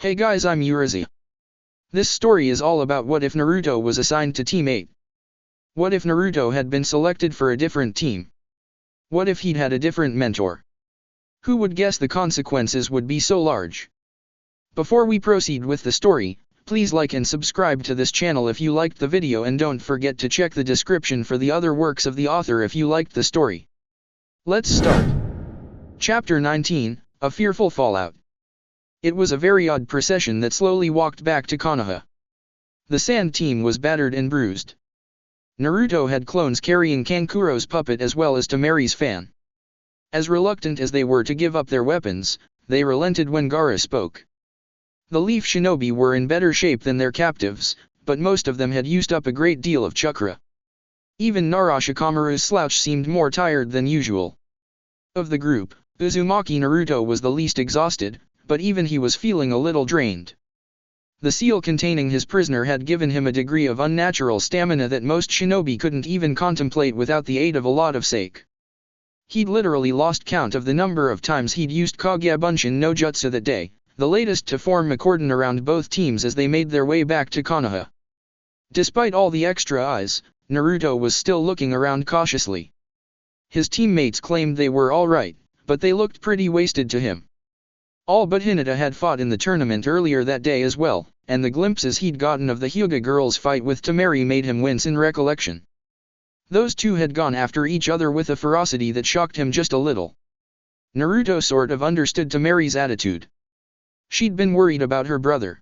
Hey guys, I'm Urizi. This story is all about what if Naruto was assigned to Team 8. What if Naruto had been selected for a different team? What if he'd had a different mentor? Who would guess the consequences would be so large? Before we proceed with the story, please like and subscribe to this channel if you liked the video, and don't forget to check the description for the other works of the author if you liked the story. Let's start. Chapter 19, A Fearful Fallout. It was a very odd procession that slowly walked back to Konoha. The sand team was battered and bruised. Naruto had clones carrying Kankuro's puppet as well as Temari's fan. As reluctant as they were to give up their weapons, they relented when Gaara spoke. The Leaf Shinobi were in better shape than their captives, but most of them had used up a great deal of chakra. Even Shikamaru's slouch seemed more tired than usual. Of the group, Uzumaki Naruto was the least exhausted, but even he was feeling a little drained. The seal containing his prisoner had given him a degree of unnatural stamina that most shinobi couldn't even contemplate without the aid of a lot of sake. He'd literally lost count of the number of times he'd used Kagebunshin no Jutsu that day, the latest to form a cordon around both teams as they made their way back to Konoha. Despite all the extra eyes, Naruto was still looking around cautiously. His teammates claimed they were alright, but they looked pretty wasted to him. All but Hinata had fought in the tournament earlier that day as well, and the glimpses he'd gotten of the Hyuga girls' fight with Temari made him wince in recollection. Those two had gone after each other with a ferocity that shocked him just a little. Naruto sort of understood Temari's attitude. She'd been worried about her brother.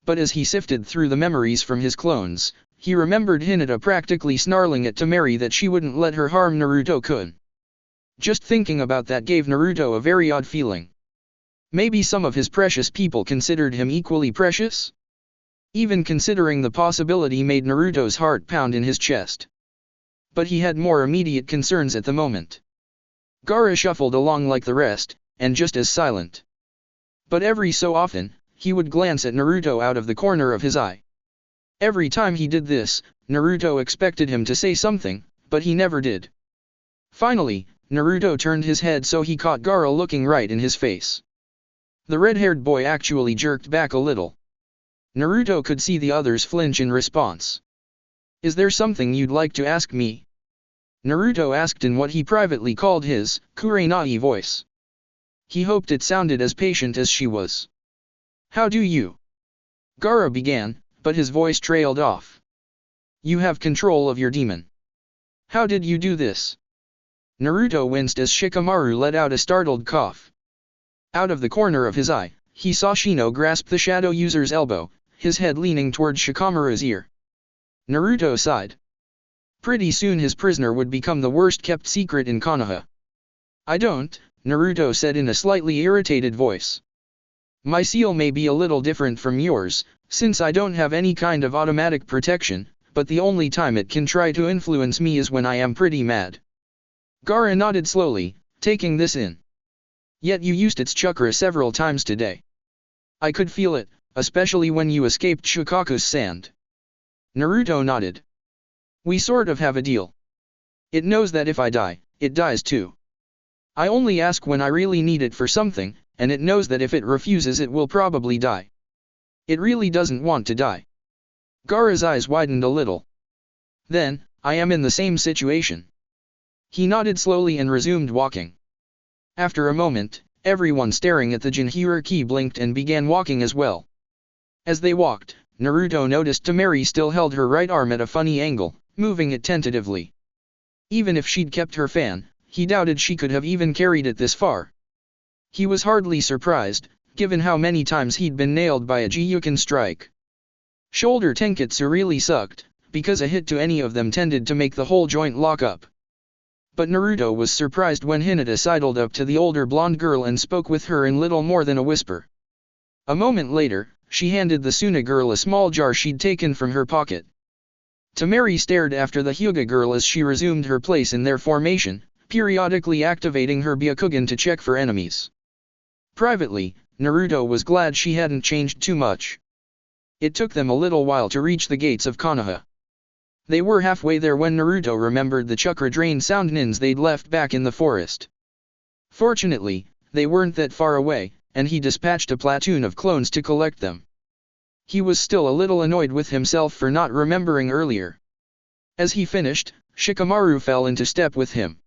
But as he sifted through the memories from his clones, he remembered Hinata practically snarling at Temari that she wouldn't let her harm Naruto-kun. Just thinking about that gave Naruto a very odd feeling. Maybe some of his precious people considered him equally precious? Even considering the possibility made Naruto's heart pound in his chest. But he had more immediate concerns at the moment. Gaara shuffled along like the rest, and just as silent. But every so often, he would glance at Naruto out of the corner of his eye. Every time he did this, Naruto expected him to say something, but he never did. Finally, Naruto turned his head so he caught Gaara looking right in his face. The red-haired boy actually jerked back a little. Naruto could see the others flinch in response. "Is there something you'd like to ask me?" Naruto asked in what he privately called his Kurenai voice. He hoped it sounded as patient as she was. "How do you?" Gaara began, but his voice trailed off. "You have control of your demon. How did you do this?" Naruto winced as Shikamaru let out a startled cough. Out of the corner of his eye, he saw Shino grasp the shadow user's elbow, his head leaning toward Shikamaru's ear. Naruto sighed. Pretty soon his prisoner would become the worst-kept secret in Konoha. "I don't," Naruto said in a slightly irritated voice. "My seal may be a little different from yours, since I don't have any kind of automatic protection, but the only time it can try to influence me is when I am pretty mad." Gaara nodded slowly, taking this in. "Yet you used its chakra several times today. I could feel it, especially when you escaped Shukaku's sand." Naruto nodded. "We sort of have a deal. It knows that if I die, it dies too. I only ask when I really need it for something, and it knows that if it refuses it will probably die. It really doesn't want to die." Gaara's eyes widened a little. "Then, I am in the same situation." He nodded slowly and resumed walking. After a moment, everyone staring at the Jinhuriki blinked and began walking as well. As they walked, Naruto noticed Temari still held her right arm at a funny angle, moving it tentatively. Even if she'd kept her fan, he doubted she could have even carried it this far. He was hardly surprised, given how many times he'd been nailed by a Gyuken strike. Shoulder tenketsu really sucked, because a hit to any of them tended to make the whole joint lock up. But Naruto was surprised when Hinata sidled up to the older blonde girl and spoke with her in little more than a whisper. A moment later, she handed the Suna girl a small jar she'd taken from her pocket. Temari stared after the Hyuga girl as she resumed her place in their formation, periodically activating her Byakugan to check for enemies. Privately, Naruto was glad she hadn't changed too much. It took them a little while to reach the gates of Konoha. They were halfway there when Naruto remembered the chakra-drained sound nins they'd left back in the forest. Fortunately, they weren't that far away, and he dispatched a platoon of clones to collect them. He was still a little annoyed with himself for not remembering earlier. As he finished, Shikamaru fell into step with him.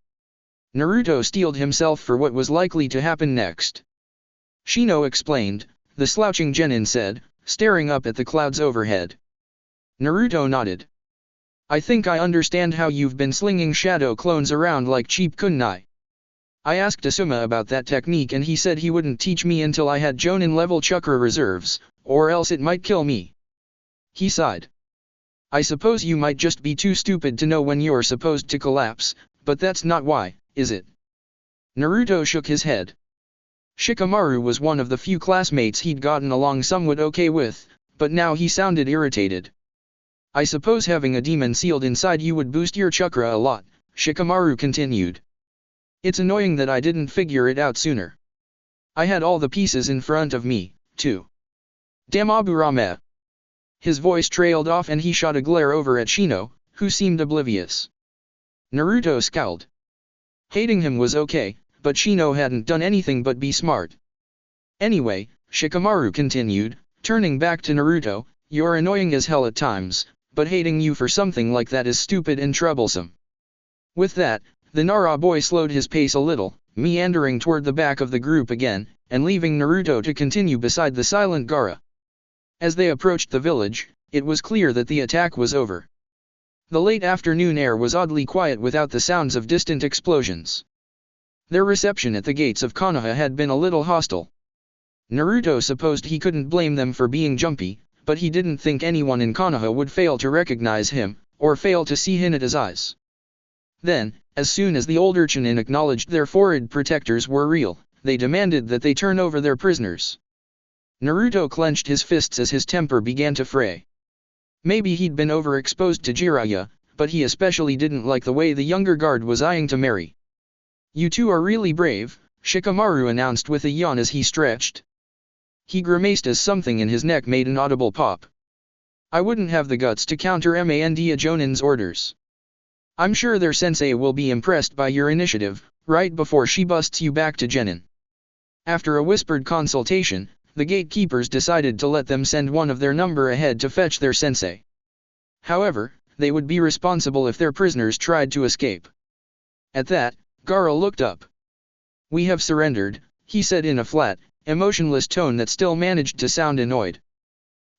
Naruto steeled himself for what was likely to happen next. Shino explained, the slouching genin said, staring up at the clouds overhead. Naruto nodded. I think I understand how you've been slinging shadow clones around like cheap kunai. I asked Asuma about that technique and he said he wouldn't teach me until I had Jonin-level chakra reserves, or else it might kill me. He sighed. I suppose you might just be too stupid to know when you're supposed to collapse, but that's not why, is it? Naruto shook his head. Shikamaru was one of the few classmates he'd gotten along somewhat okay with, but now he sounded irritated. I suppose having a demon sealed inside you would boost your chakra a lot, Shikamaru continued. It's annoying that I didn't figure it out sooner. I had all the pieces in front of me, too. Damn Aburame. His voice trailed off and he shot a glare over at Shino, who seemed oblivious. Naruto scowled. Hating him was okay, but Shino hadn't done anything but be smart. Anyway, Shikamaru continued, turning back to Naruto, you're annoying as hell at times, but hating you for something like that is stupid and troublesome. With that, the Nara boy slowed his pace a little, meandering toward the back of the group again, and leaving Naruto to continue beside the silent Gaara. As they approached the village, it was clear that the attack was over. The late afternoon air was oddly quiet without the sounds of distant explosions. Their reception at the gates of Konoha had been a little hostile. Naruto supposed he couldn't blame them for being jumpy, but he didn't think anyone in Konoha would fail to recognize him, or fail to see Hinata's eyes. Then, as soon as the older Chunin acknowledged their forehead protectors were real, they demanded that they turn over their prisoners. Naruto clenched his fists as his temper began to fray. Maybe he'd been overexposed to Jiraiya, but he especially didn't like the way the younger guard was eyeing Temari. You two are really brave, Shikamaru announced with a yawn as he stretched. He grimaced as something in his neck made an audible pop. I wouldn't have the guts to counter a Jonin's orders. I'm sure their sensei will be impressed by your initiative, right before she busts you back to Genin. After a whispered consultation, the gatekeepers decided to let them send one of their number ahead to fetch their sensei. However, they would be responsible if their prisoners tried to escape. At that, Gaara looked up. We have surrendered, he said in a flat, emotionless tone that still managed to sound annoyed.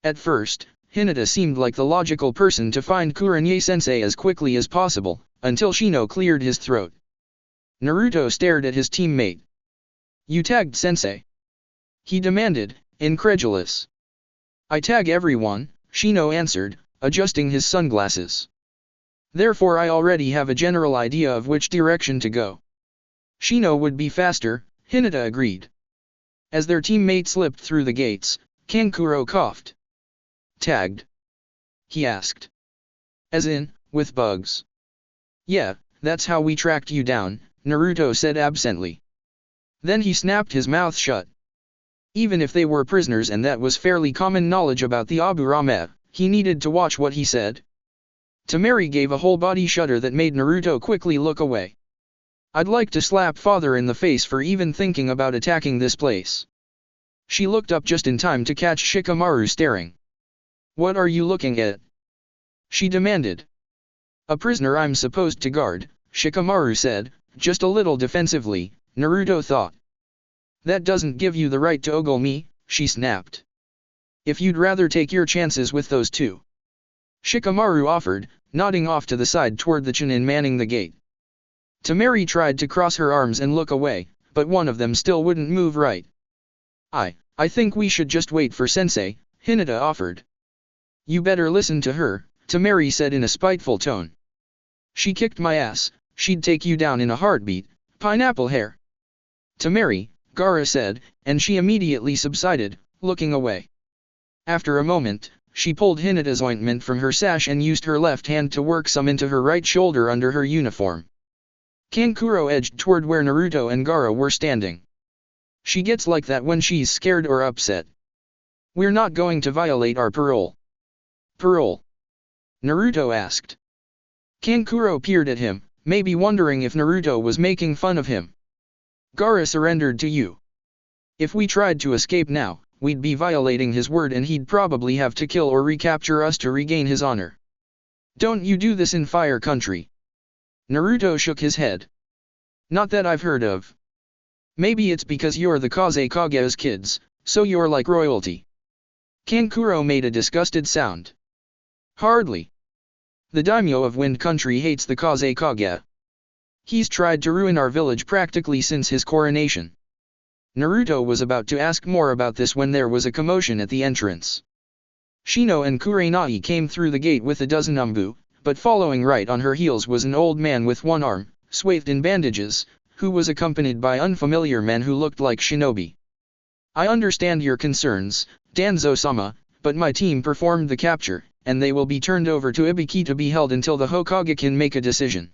At first, Hinata seemed like the logical person to find Kurenai-sensei as quickly as possible, until Shino cleared his throat. Naruto stared at his teammate. You tagged sensei? He demanded, incredulous. I tag everyone, Shino answered, adjusting his sunglasses. Therefore I already have a general idea of which direction to go. Shino would be faster, Hinata agreed. As their teammate slipped through the gates, Kankuro coughed. Tagged? He asked. As in, with bugs? Yeah, that's how we tracked you down, Naruto said absently. Then he snapped his mouth shut. Even if they were prisoners and that was fairly common knowledge about the Aburame, he needed to watch what he said. Temari gave a whole-body shudder that made Naruto quickly look away. I'd like to slap father in the face for even thinking about attacking this place. She looked up just in time to catch Shikamaru staring. What are you looking at? She demanded. A prisoner I'm supposed to guard, Shikamaru said, just a little defensively, Naruto thought. That doesn't give you the right to ogle me, she snapped. If you'd rather take your chances with those two. Shikamaru offered, nodding off to the side toward the Chunin manning the gate. Temari tried to cross her arms and look away, but one of them still wouldn't move right. I think we should just wait for sensei, Hinata offered. You better listen to her, Temari said in a spiteful tone. She kicked my ass, she'd take you down in a heartbeat, pineapple hair. Temari, Gaara said, and she immediately subsided, looking away. After a moment, she pulled Hinata's ointment from her sash and used her left hand to work some into her right shoulder under her uniform. Kankuro edged toward where Naruto and Gaara were standing. She gets like that when she's scared or upset. We're not going to violate our parole. Parole? Naruto asked. Kankuro peered at him, maybe wondering if Naruto was making fun of him. Gaara surrendered to you. If we tried to escape now, we'd be violating his word and he'd probably have to kill or recapture us to regain his honor. Don't you do this in Fire Country? Naruto shook his head. Not that I've heard of. Maybe it's because you're the Kazekage's kids, so you're like royalty. Kankuro made a disgusted sound. Hardly. The daimyo of Wind Country hates the Kazekage. He's tried to ruin our village practically since his coronation. Naruto was about to ask more about this when there was a commotion at the entrance. Shino and Kurenai came through the gate with a dozen umbu, but following right on her heels was an old man with one arm, swathed in bandages, who was accompanied by unfamiliar men who looked like shinobi. I understand your concerns, Danzo-sama, but my team performed the capture, and they will be turned over to Ibiki to be held until the Hokage can make a decision.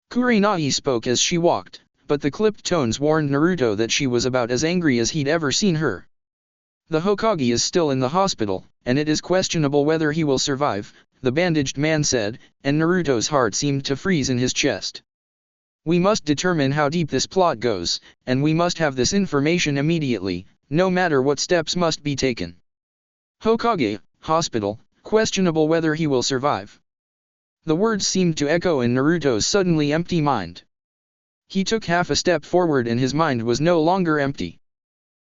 Kurenai spoke as she walked, but the clipped tones warned Naruto that she was about as angry as he'd ever seen her. The Hokage is still in the hospital, and it is questionable whether he will survive, the bandaged man said, and Naruto's heart seemed to freeze in his chest. We must determine how deep this plot goes, and we must have this information immediately, no matter what steps must be taken. Hokage, hospital, questionable whether he will survive. The words seemed to echo in Naruto's suddenly empty mind. He took half a step forward and his mind was no longer empty.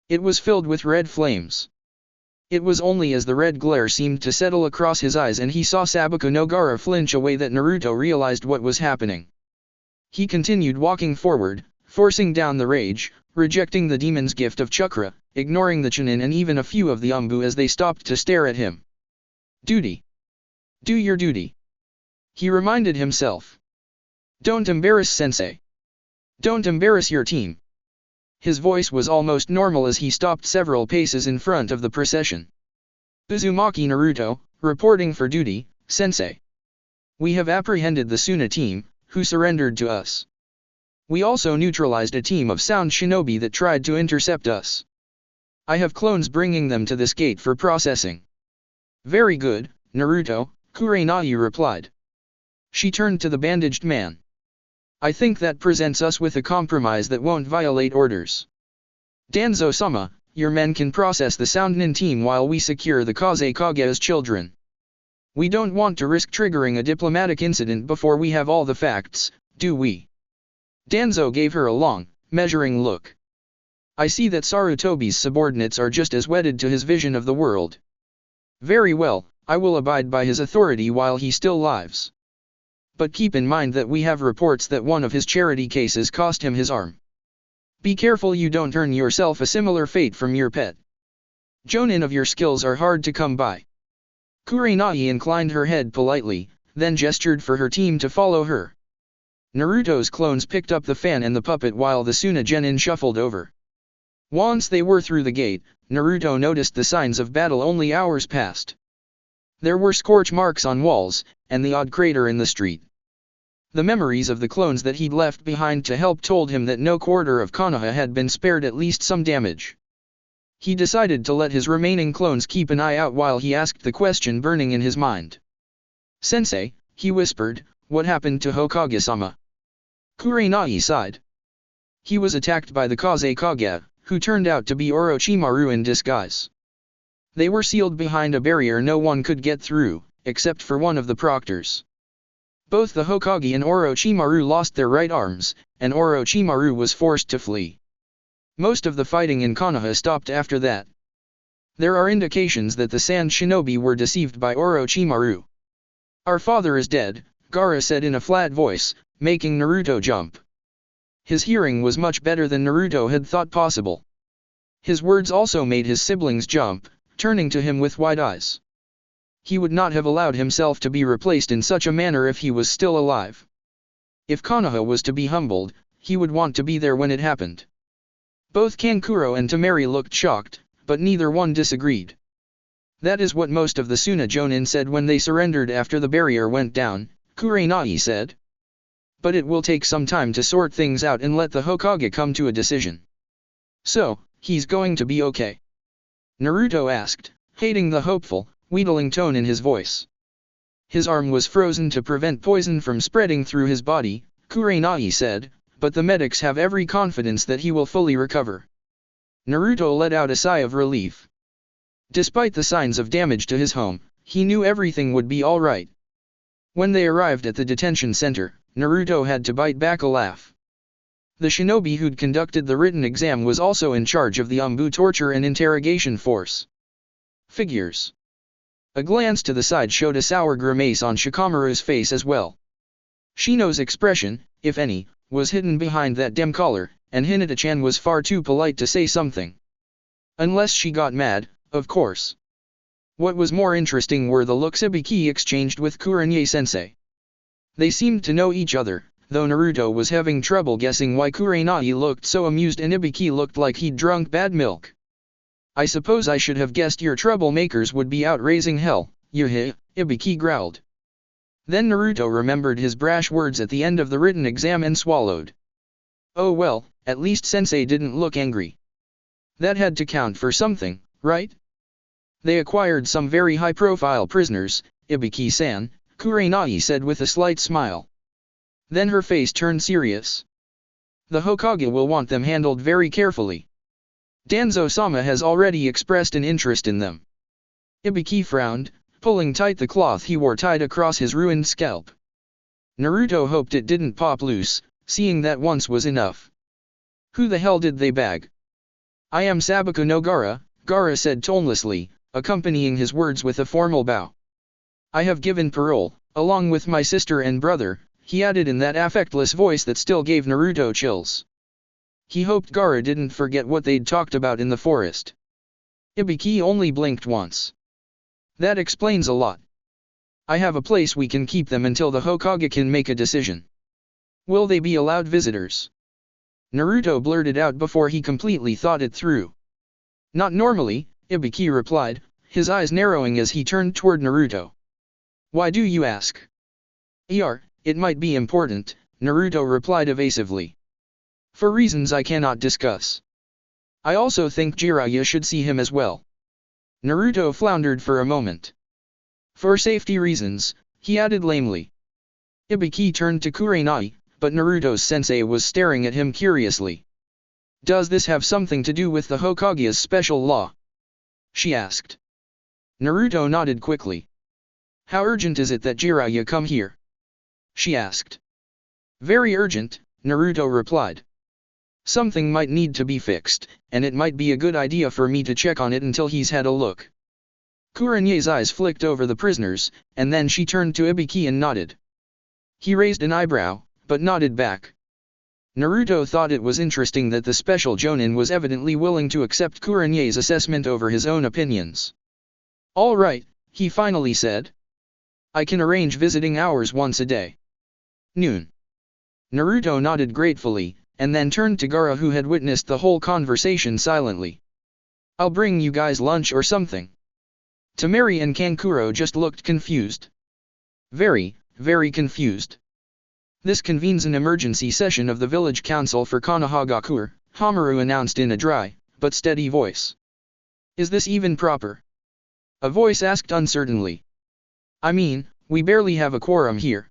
It was filled with red flames. It was only as the red glare seemed to settle across his eyes and he saw Sabuku no Gaara flinch away that Naruto realized what was happening. He continued walking forward, forcing down the rage, rejecting the demon's gift of chakra, ignoring the Chunin and even a few of the umbu as they stopped to stare at him. Duty. Do your duty. He reminded himself. Don't embarrass Sensei. Don't embarrass your team. His voice was almost normal as he stopped several paces in front of the procession. Uzumaki Naruto, reporting for duty, Sensei. We have apprehended the Suna team, who surrendered to us. We also neutralized a team of sound shinobi that tried to intercept us. I have clones bringing them to this gate for processing. Very good, Naruto, Kurenai replied. She turned to the bandaged man. I think that presents us with a compromise that won't violate orders. Danzo-sama, your men can process the Sound Nin team while we secure the Kazekage's children. We don't want to risk triggering a diplomatic incident before we have all the facts, do we? Danzo gave her a long, measuring look. I see that Sarutobi's subordinates are just as wedded to his vision of the world. Very well, I will abide by his authority while he still lives. But keep in mind that we have reports that one of his charity cases cost him his arm. Be careful you don't earn yourself a similar fate from your pet. Jonin of your skills are hard to come by. Kurenai inclined her head politely, then gestured for her team to follow her. Naruto's clones picked up the fan and the puppet while the Suna genin shuffled over. Once they were through the gate, Naruto noticed the signs of battle only hours past. There were scorch marks on walls, and the odd crater in the street. The memories of the clones that he'd left behind to help told him that no quarter of Konoha had been spared at least some damage. He decided to let his remaining clones keep an eye out while he asked the question burning in his mind. Sensei, he whispered, what happened to Hokage-sama? Kurenai sighed. He was attacked by the Kazekage, who turned out to be Orochimaru in disguise. They were sealed behind a barrier no one could get through, except for one of the proctors. Both the Hokage and Orochimaru lost their right arms, and Orochimaru was forced to flee. Most of the fighting in Konoha stopped after that. There are indications that the Sand Shinobi were deceived by Orochimaru. Our father is dead, Gaara said in a flat voice, making Naruto jump. His hearing was much better than Naruto had thought possible. His words also made his siblings jump, turning to him with wide eyes. He would not have allowed himself to be replaced in such a manner if he was still alive. If Konoha was to be humbled, he would want to be there when it happened. Both Kankuro and Temari looked shocked, but neither one disagreed. That is what most of the Suna Jonin said when they surrendered after the barrier went down, Kurenai said. But it will take some time to sort things out and let the Hokage come to a decision. So, he's going to be okay? Naruto asked, hating the hopeful, wheedling tone in his voice. His arm was frozen to prevent poison from spreading through his body, Kurenai said, but the medics have every confidence that he will fully recover. Naruto let out a sigh of relief. Despite the signs of damage to his home, he knew everything would be alright. When they arrived at the detention center, Naruto had to bite back a laugh. The shinobi who'd conducted the written exam was also in charge of the Umbu torture and interrogation force. Figures. A glance to the side showed a sour grimace on Shikamaru's face as well. Shino's expression, if any, was hidden behind that dim collar, and Hinata-chan was far too polite to say something. Unless she got mad, of course. What was more interesting were the looks Ibiki exchanged with Kurenai-sensei. They seemed to know each other, though Naruto was having trouble guessing why Kurenai looked so amused and Ibiki looked like he'd drunk bad milk. I suppose I should have guessed your troublemakers would be out raising hell, yuh, Ibiki growled. Then Naruto remembered his brash words at the end of the written exam and swallowed. Oh well, at least sensei didn't look angry. That had to count for something, right? They acquired some very high-profile prisoners, Ibiki-san, Kurenai said with a slight smile. Then her face turned serious. The Hokage will want them handled very carefully. Danzo-sama has already expressed an interest in them. Ibiki frowned, pulling tight the cloth he wore tied across his ruined scalp. Naruto hoped it didn't pop loose, seeing that once was enough. Who the hell did they bag? I am Sabaku no Gaara, Gaara said tonelessly, accompanying his words with a formal bow. I have given parole, along with my sister and brother, he added in that affectless voice that still gave Naruto chills. He hoped Gaara didn't forget what they'd talked about in the forest. Ibiki only blinked once. That explains a lot. I have a place we can keep them until the Hokage can make a decision. Will they be allowed visitors? Naruto blurted out before he completely thought it through. Not normally, Ibiki replied, his eyes narrowing as he turned toward Naruto. Why do you ask? It might be important, Naruto replied evasively. For reasons I cannot discuss. I also think Jiraiya should see him as well. Naruto floundered for a moment. For safety reasons, he added lamely. Ibiki turned to Kurenai, but Naruto's sensei was staring at him curiously. Does this have something to do with the Hokage's special law? She asked. Naruto nodded quickly. How urgent is it that Jiraiya come here? She asked. Very urgent, Naruto replied. Something might need to be fixed, and it might be a good idea for me to check on it until he's had a look. Kurenai's eyes flicked over the prisoners, and then she turned to Ibiki and nodded. He raised an eyebrow, but nodded back. Naruto thought it was interesting that the special Jonin was evidently willing to accept Kurenai's assessment over his own opinions. All right, he finally said. I can arrange visiting hours once a day. Noon. Naruto nodded gratefully, and then turned to Gaara who had witnessed the whole conversation silently. I'll bring you guys lunch or something. Temari and Kankuro just looked confused. Very, very confused. This convenes an emergency session of the village council for Konohagakure, Hamaru announced in a dry, but steady voice. Is this even proper? A voice asked uncertainly. I mean, we barely have a quorum here.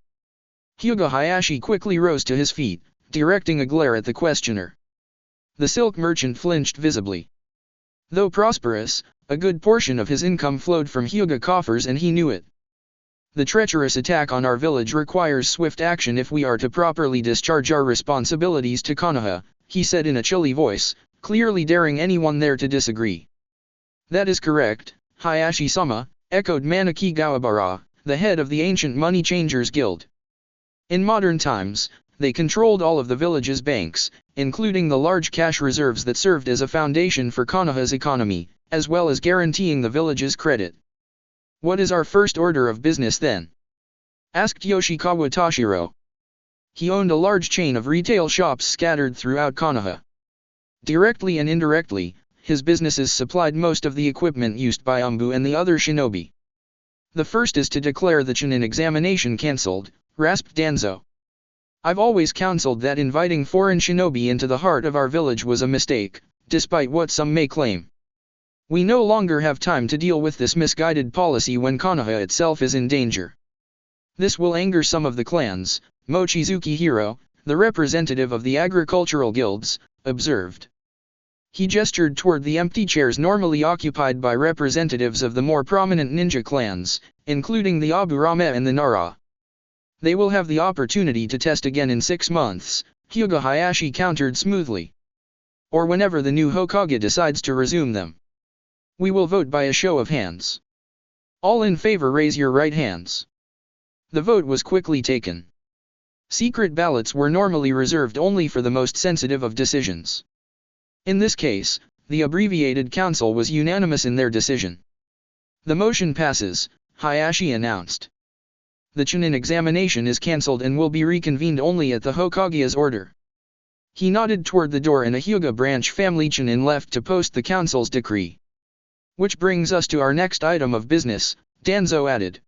Hyuga Hayashi quickly rose to his feet, directing a glare at the questioner. The silk merchant flinched visibly. Though prosperous, a good portion of his income flowed from Hyuga coffers and he knew it. The treacherous attack on our village requires swift action if we are to properly discharge our responsibilities to Konoha, he said in a chilly voice, clearly daring anyone there to disagree. That is correct, Hayashi-sama, echoed Manaki Gawabara, the head of the ancient money changers guild. In modern times, they controlled all of the village's banks, including the large cash reserves that served as a foundation for Konoha's economy, as well as guaranteeing the village's credit. What is our first order of business then? Asked Yoshikawa Toshiro. He owned a large chain of retail shops scattered throughout Konoha. Directly and indirectly, his businesses supplied most of the equipment used by Umbu and the other shinobi. The first is to declare the Chunin examination cancelled, rasped Danzo. I've always counseled that inviting foreign shinobi into the heart of our village was a mistake, despite what some may claim. We no longer have time to deal with this misguided policy when Konoha itself is in danger. This will anger some of the clans, Mochizuki Hiro, the representative of the agricultural guilds, observed. He gestured toward the empty chairs normally occupied by representatives of the more prominent ninja clans, including the Aburame and the Nara. They will have the opportunity to test again in 6 months, Hyuga Hayashi countered smoothly. Or whenever the new Hokage decides to resume them. We will vote by a show of hands. All in favor raise your right hands. The vote was quickly taken. Secret ballots were normally reserved only for the most sensitive of decisions. In this case, the abbreviated council was unanimous in their decision. The motion passes, Hayashi announced. The Chunin examination is cancelled and will be reconvened only at the Hokage's order. He nodded toward the door and a Hyuga branch family Chunin left to post the council's decree. Which brings us to our next item of business, Danzo added.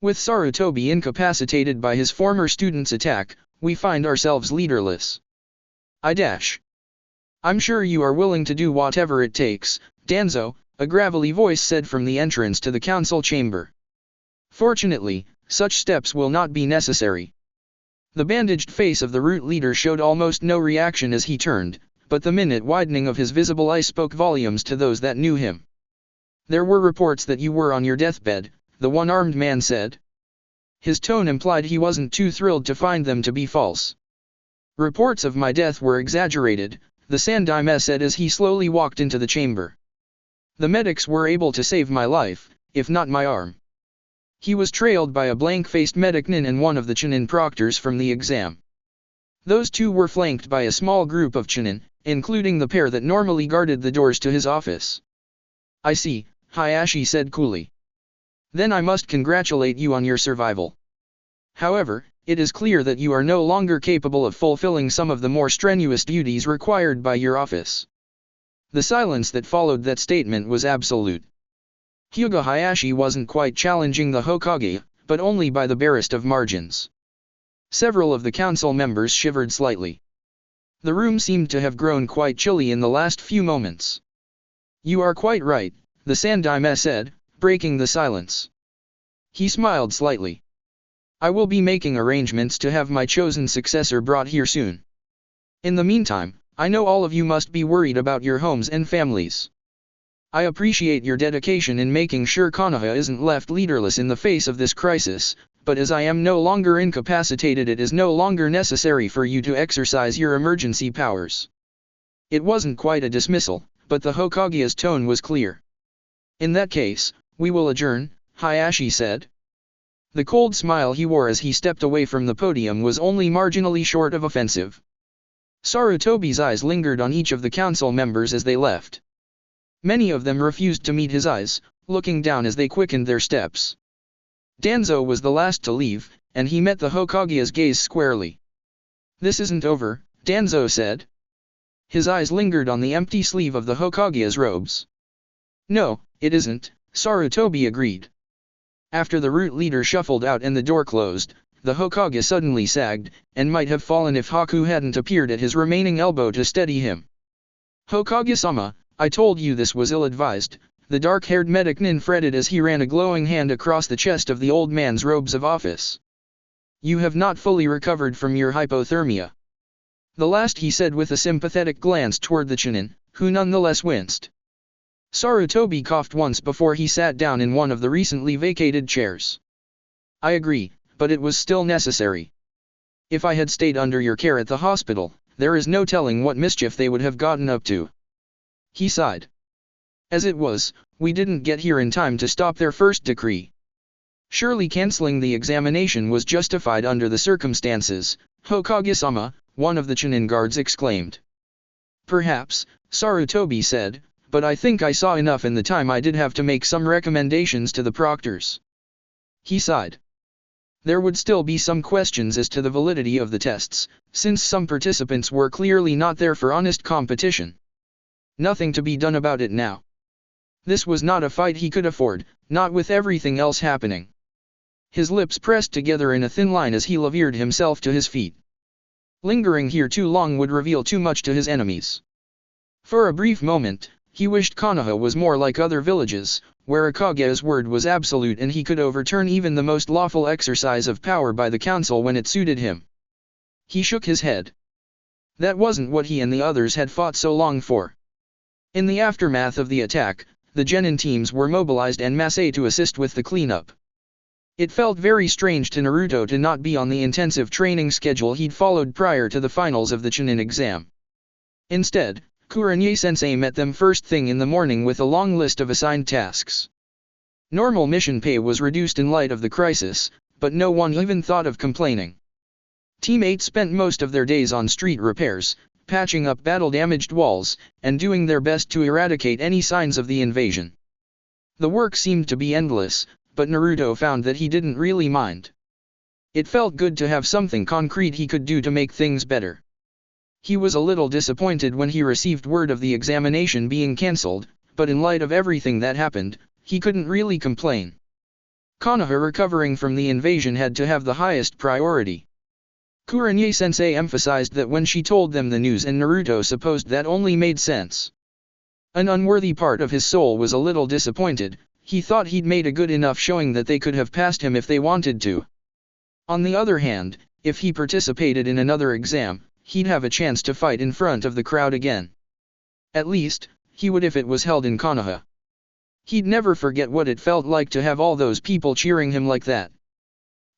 With Sarutobi incapacitated by his former student's attack, we find ourselves leaderless. I'm sure you are willing to do whatever it takes, Danzo, a gravelly voice said from the entrance to the council chamber. Fortunately, such steps will not be necessary. The bandaged face of the root leader showed almost no reaction as he turned, but the minute widening of his visible eye spoke volumes to those that knew him. There were reports that you were on your deathbed, the one-armed man said. His tone implied he wasn't too thrilled to find them to be false. Reports of my death were exaggerated, the Sandaime said as he slowly walked into the chamber. The medics were able to save my life, if not my arm. He was trailed by a blank-faced medic nin and one of the Chunin proctors from the exam. Those two were flanked by a small group of Chunin, including the pair that normally guarded the doors to his office. I see, Hayashi said coolly. Then I must congratulate you on your survival. However, it is clear that you are no longer capable of fulfilling some of the more strenuous duties required by your office. The silence that followed that statement was absolute. Hyuga Hayashi wasn't quite challenging the Hokage, but only by the barest of margins. Several of the council members shivered slightly. The room seemed to have grown quite chilly in the last few moments. You are quite right, the Sandaime said, breaking the silence. He smiled slightly. I will be making arrangements to have my chosen successor brought here soon. In the meantime, I know all of you must be worried about your homes and families. I appreciate your dedication in making sure Konoha isn't left leaderless in the face of this crisis, but as I am no longer incapacitated, it is no longer necessary for you to exercise your emergency powers. It wasn't quite a dismissal, but the Hokage's tone was clear. In that case, we will adjourn, Hayashi said. The cold smile he wore as he stepped away from the podium was only marginally short of offensive. Sarutobi's eyes lingered on each of the council members as they left. Many of them refused to meet his eyes, looking down as they quickened their steps. Danzo was the last to leave, and he met the Hokage's gaze squarely. This isn't over, Danzo said. His eyes lingered on the empty sleeve of the Hokage's robes. No, it isn't, Sarutobi agreed. After the root leader shuffled out and the door closed, the Hokage suddenly sagged, and might have fallen if Haku hadn't appeared at his remaining elbow to steady him. Hokage-sama, I told you this was ill-advised, the dark-haired medic nin fretted as he ran a glowing hand across the chest of the old man's robes of office. You have not fully recovered from your hypothermia. The last he said with a sympathetic glance toward the Chunin, who nonetheless winced. Sarutobi coughed once before he sat down in one of the recently vacated chairs. I agree, but it was still necessary. If I had stayed under your care at the hospital, there is no telling what mischief they would have gotten up to. He sighed. As it was, we didn't get here in time to stop their first decree. Surely cancelling the examination was justified under the circumstances, Hokage-sama, one of the Chunin guards exclaimed. Perhaps, Sarutobi said, but I think I saw enough in the time I did have to make some recommendations to the proctors. He sighed. There would still be some questions as to the validity of the tests, since some participants were clearly not there for honest competition. Nothing to be done about it now. This was not a fight he could afford, not with everything else happening. His lips pressed together in a thin line as he levered himself to his feet. Lingering here too long would reveal too much to his enemies. For a brief moment, he wished Konoha was more like other villages, where a Kage's word was absolute and he could overturn even the most lawful exercise of power by the council when it suited him. He shook his head. That wasn't what he and the others had fought so long for. In the aftermath of the attack, the genin teams were mobilized en masse to assist with the cleanup. It felt very strange to Naruto to not be on the intensive training schedule he'd followed prior to the finals of the Chunin exam. Instead, Kurenai-sensei met them first thing in the morning with a long list of assigned tasks. Normal mission pay was reduced in light of the crisis, but no one even thought of complaining. Team 8 spent most of their days on street repairs, patching up battle-damaged walls, and doing their best to eradicate any signs of the invasion. The work seemed to be endless, but Naruto found that he didn't really mind. It felt good to have something concrete he could do to make things better. He was a little disappointed when he received word of the examination being cancelled, but in light of everything that happened, he couldn't really complain. Konoha recovering from the invasion had to have the highest priority. Kurenai-sensei emphasized that when she told them the news, and Naruto supposed that only made sense. An unworthy part of his soul was a little disappointed. He thought he'd made a good enough showing that they could have passed him if they wanted to. On the other hand, if he participated in another exam, he'd have a chance to fight in front of the crowd again. At least, he would if it was held in Konoha. He'd never forget what it felt like to have all those people cheering him like that.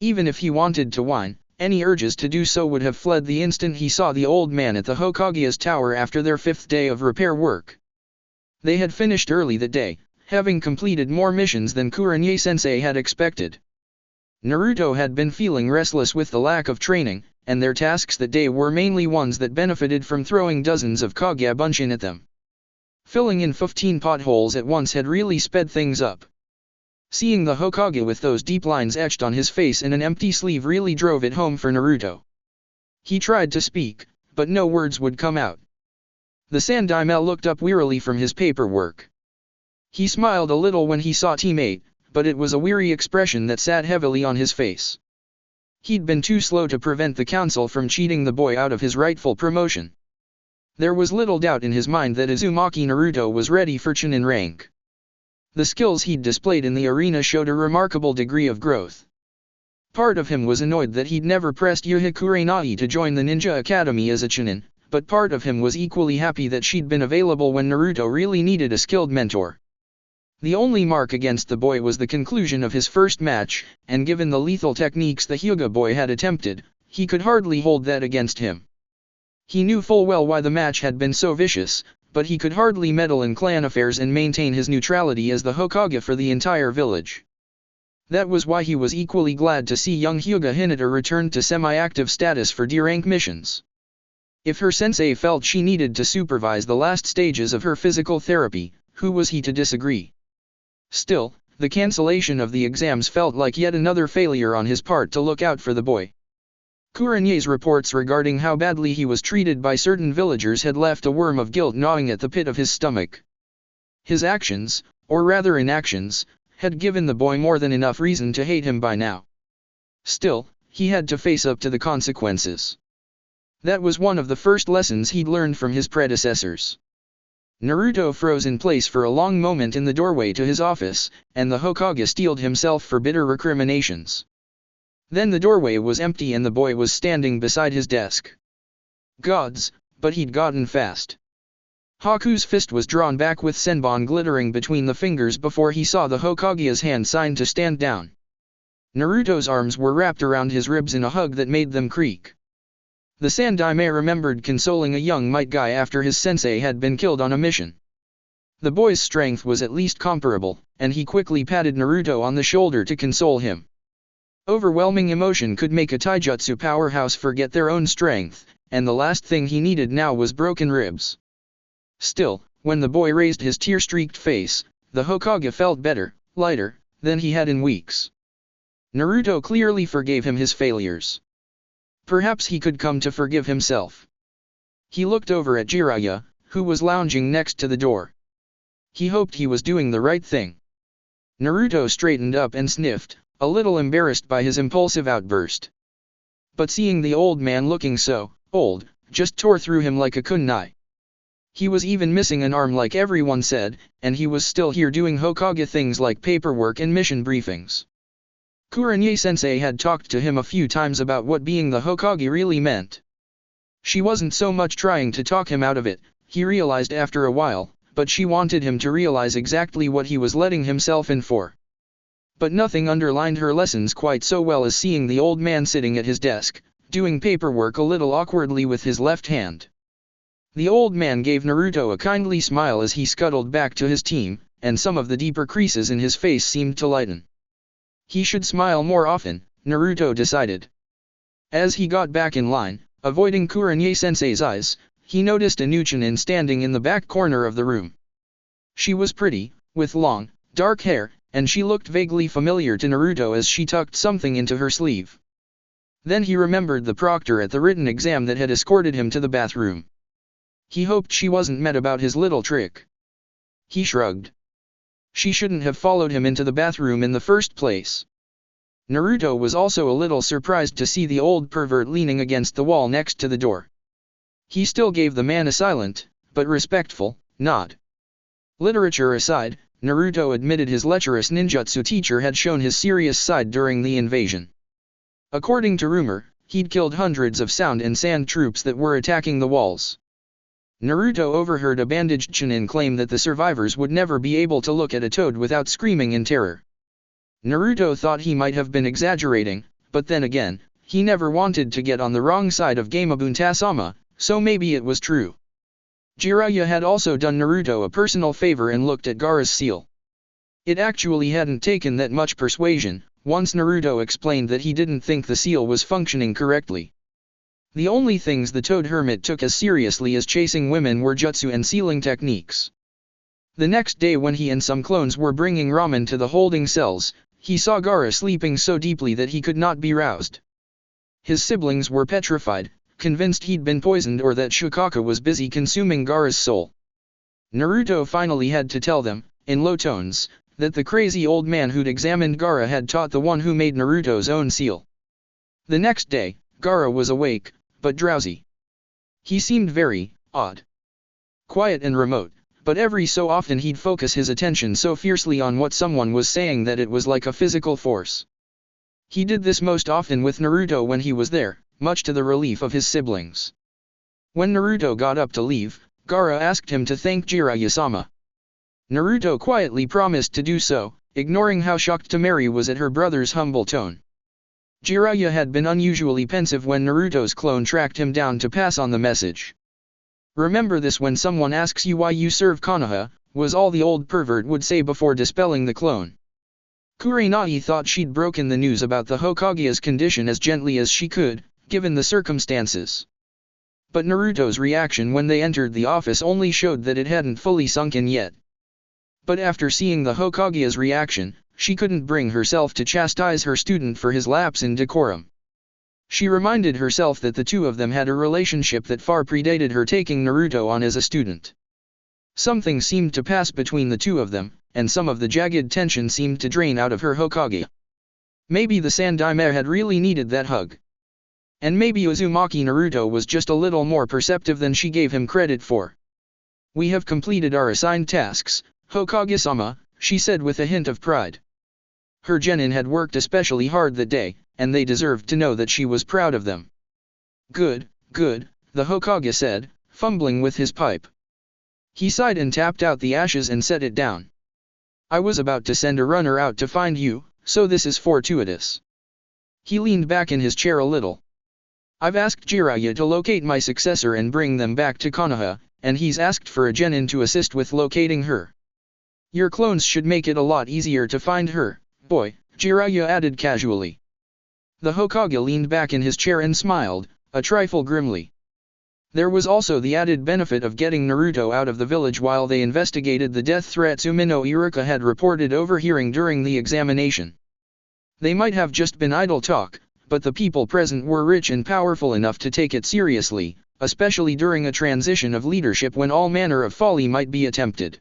Even if he wanted to whine, any urges to do so would have fled the instant he saw the old man at the Hokage's tower after their 5th day of repair work. They had finished early that day, having completed more missions than Kurenai-sensei had expected. Naruto had been feeling restless with the lack of training, and their tasks that day were mainly ones that benefited from throwing dozens of Kage Bunshin at them. Filling in 15 potholes at once had really sped things up. Seeing the Hokage with those deep lines etched on his face and an empty sleeve really drove it home for Naruto. He tried to speak, but no words would come out. The Sandaime looked up wearily from his paperwork. He smiled a little when he saw Team 8, but it was a weary expression that sat heavily on his face. He'd been too slow to prevent the council from cheating the boy out of his rightful promotion. There was little doubt in his mind that Uzumaki Naruto was ready for Chunin rank. The skills he'd displayed in the arena showed a remarkable degree of growth. Part of him was annoyed that he'd never pressed Yuha Kurenai to join the Ninja Academy as a Chunin, but part of him was equally happy that she'd been available when Naruto really needed a skilled mentor. The only mark against the boy was the conclusion of his first match, and given the lethal techniques the Hyuga boy had attempted, he could hardly hold that against him. He knew full well why the match had been so vicious, but he could hardly meddle in clan affairs and maintain his neutrality as the Hokage for the entire village. That was why he was equally glad to see young Hyuga Hinata return to semi-active status for D-rank missions. If her sensei felt she needed to supervise the last stages of her physical therapy, who was he to disagree? Still, the cancellation of the exams felt like yet another failure on his part to look out for the boy. Kurenai's reports regarding how badly he was treated by certain villagers had left a worm of guilt gnawing at the pit of his stomach. His actions, or rather inactions, had given the boy more than enough reason to hate him by now. Still, he had to face up to the consequences. That was one of the first lessons he'd learned from his predecessors. Naruto froze in place for a long moment in the doorway to his office, and the Hokage steeled himself for bitter recriminations. Then the doorway was empty and the boy was standing beside his desk. Gods, but he'd gotten fast. Haku's fist was drawn back with Senbon glittering between the fingers before he saw the Hokage's hand sign to stand down. Naruto's arms were wrapped around his ribs in a hug that made them creak. The Sandaime remembered consoling a young might guy after his sensei had been killed on a mission. The boy's strength was at least comparable, and he quickly patted Naruto on the shoulder to console him. Overwhelming emotion could make a taijutsu powerhouse forget their own strength, and the last thing he needed now was broken ribs. Still, when the boy raised his tear-streaked face, the Hokage felt better, lighter, than he had in weeks. Naruto clearly forgave him his failures. Perhaps he could come to forgive himself. He looked over at Jiraiya, who was lounging next to the door. He hoped he was doing the right thing. Naruto straightened up and sniffed, a little embarrassed by his impulsive outburst. But seeing the old man looking so old, just tore through him like a kunai. He was even missing an arm like everyone said, and he was still here doing Hokage things like paperwork and mission briefings. Kurenai-sensei had talked to him a few times about what being the Hokage really meant. She wasn't so much trying to talk him out of it, he realized after a while, but she wanted him to realize exactly what he was letting himself in for. But nothing underlined her lessons quite so well as seeing the old man sitting at his desk, doing paperwork a little awkwardly with his left hand. The old man gave Naruto a kindly smile as he scuttled back to his team, and some of the deeper creases in his face seemed to lighten. He should smile more often, Naruto decided. As he got back in line, avoiding Kurenai-sensei's eyes, he noticed a new Chunin standing in the back corner of the room. She was pretty, with long, dark hair, and she looked vaguely familiar to Naruto as she tucked something into her sleeve. Then he remembered the proctor at the written exam that had escorted him to the bathroom. He hoped she wasn't mad about his little trick. He shrugged. She shouldn't have followed him into the bathroom in the first place. Naruto was also a little surprised to see the old pervert leaning against the wall next to the door. He still gave the man a silent, but respectful, nod. Literature aside, Naruto admitted his lecherous ninjutsu teacher had shown his serious side during the invasion. According to rumor, he'd killed hundreds of sound and sand troops that were attacking the walls. Naruto overheard a bandaged Chunin claim that the survivors would never be able to look at a toad without screaming in terror. Naruto thought he might have been exaggerating, but then again, he never wanted to get on the wrong side of Gamabunta-sama, so maybe it was true. Jiraiya had also done Naruto a personal favor and looked at Gaara's seal. It actually hadn't taken that much persuasion, once Naruto explained that he didn't think the seal was functioning correctly. The only things the Toad Hermit took as seriously as chasing women were jutsu and sealing techniques. The next day when he and some clones were bringing ramen to the holding cells, he saw Gaara sleeping so deeply that he could not be roused. His siblings were petrified, convinced he'd been poisoned or that Shikaka was busy consuming Gaara's soul. Naruto finally had to tell them, in low tones, that the crazy old man who'd examined Gaara had taught the one who made Naruto's own seal. The next day, Gaara was awake, but drowsy. He seemed very odd. Quiet and remote, but every so often he'd focus his attention so fiercely on what someone was saying that it was like a physical force. He did this most often with Naruto when he was there, much to the relief of his siblings. When Naruto got up to leave, Gaara asked him to thank Jiraiya-sama. Naruto quietly promised to do so, ignoring how shocked Temari was at her brother's humble tone. Jiraiya had been unusually pensive when Naruto's clone tracked him down to pass on the message. "Remember this when someone asks you why you serve Konoha," was all the old pervert would say before dispelling the clone. Kurenai thought she'd broken the news about the Hokage's condition as gently as she could, given the circumstances. But Naruto's reaction when they entered the office only showed that it hadn't fully sunk in yet. But after seeing the Hokage's reaction, she couldn't bring herself to chastise her student for his lapse in decorum. She reminded herself that the two of them had a relationship that far predated her taking Naruto on as a student. Something seemed to pass between the two of them, and some of the jagged tension seemed to drain out of her Hokage. Maybe the Sandaime had really needed that hug. And maybe Uzumaki Naruto was just a little more perceptive than she gave him credit for. "We have completed our assigned tasks, Hokage-sama," she said with a hint of pride. Her genin had worked especially hard that day, and they deserved to know that she was proud of them. "Good, good," the Hokage said, fumbling with his pipe. He sighed and tapped out the ashes and set it down. "I was about to send a runner out to find you, so this is fortuitous." He leaned back in his chair a little. "I've asked Jiraiya to locate my successor and bring them back to Konoha, and he's asked for a genin to assist with locating her. Your clones should make it a lot easier to find her, boy," Jiraiya added casually. The Hokage leaned back in his chair and smiled, a trifle grimly. There was also the added benefit of getting Naruto out of the village while they investigated the death threats Umino Iruka had reported overhearing during the examination. They might have just been idle talk, but the people present were rich and powerful enough to take it seriously, especially during a transition of leadership when all manner of folly might be attempted.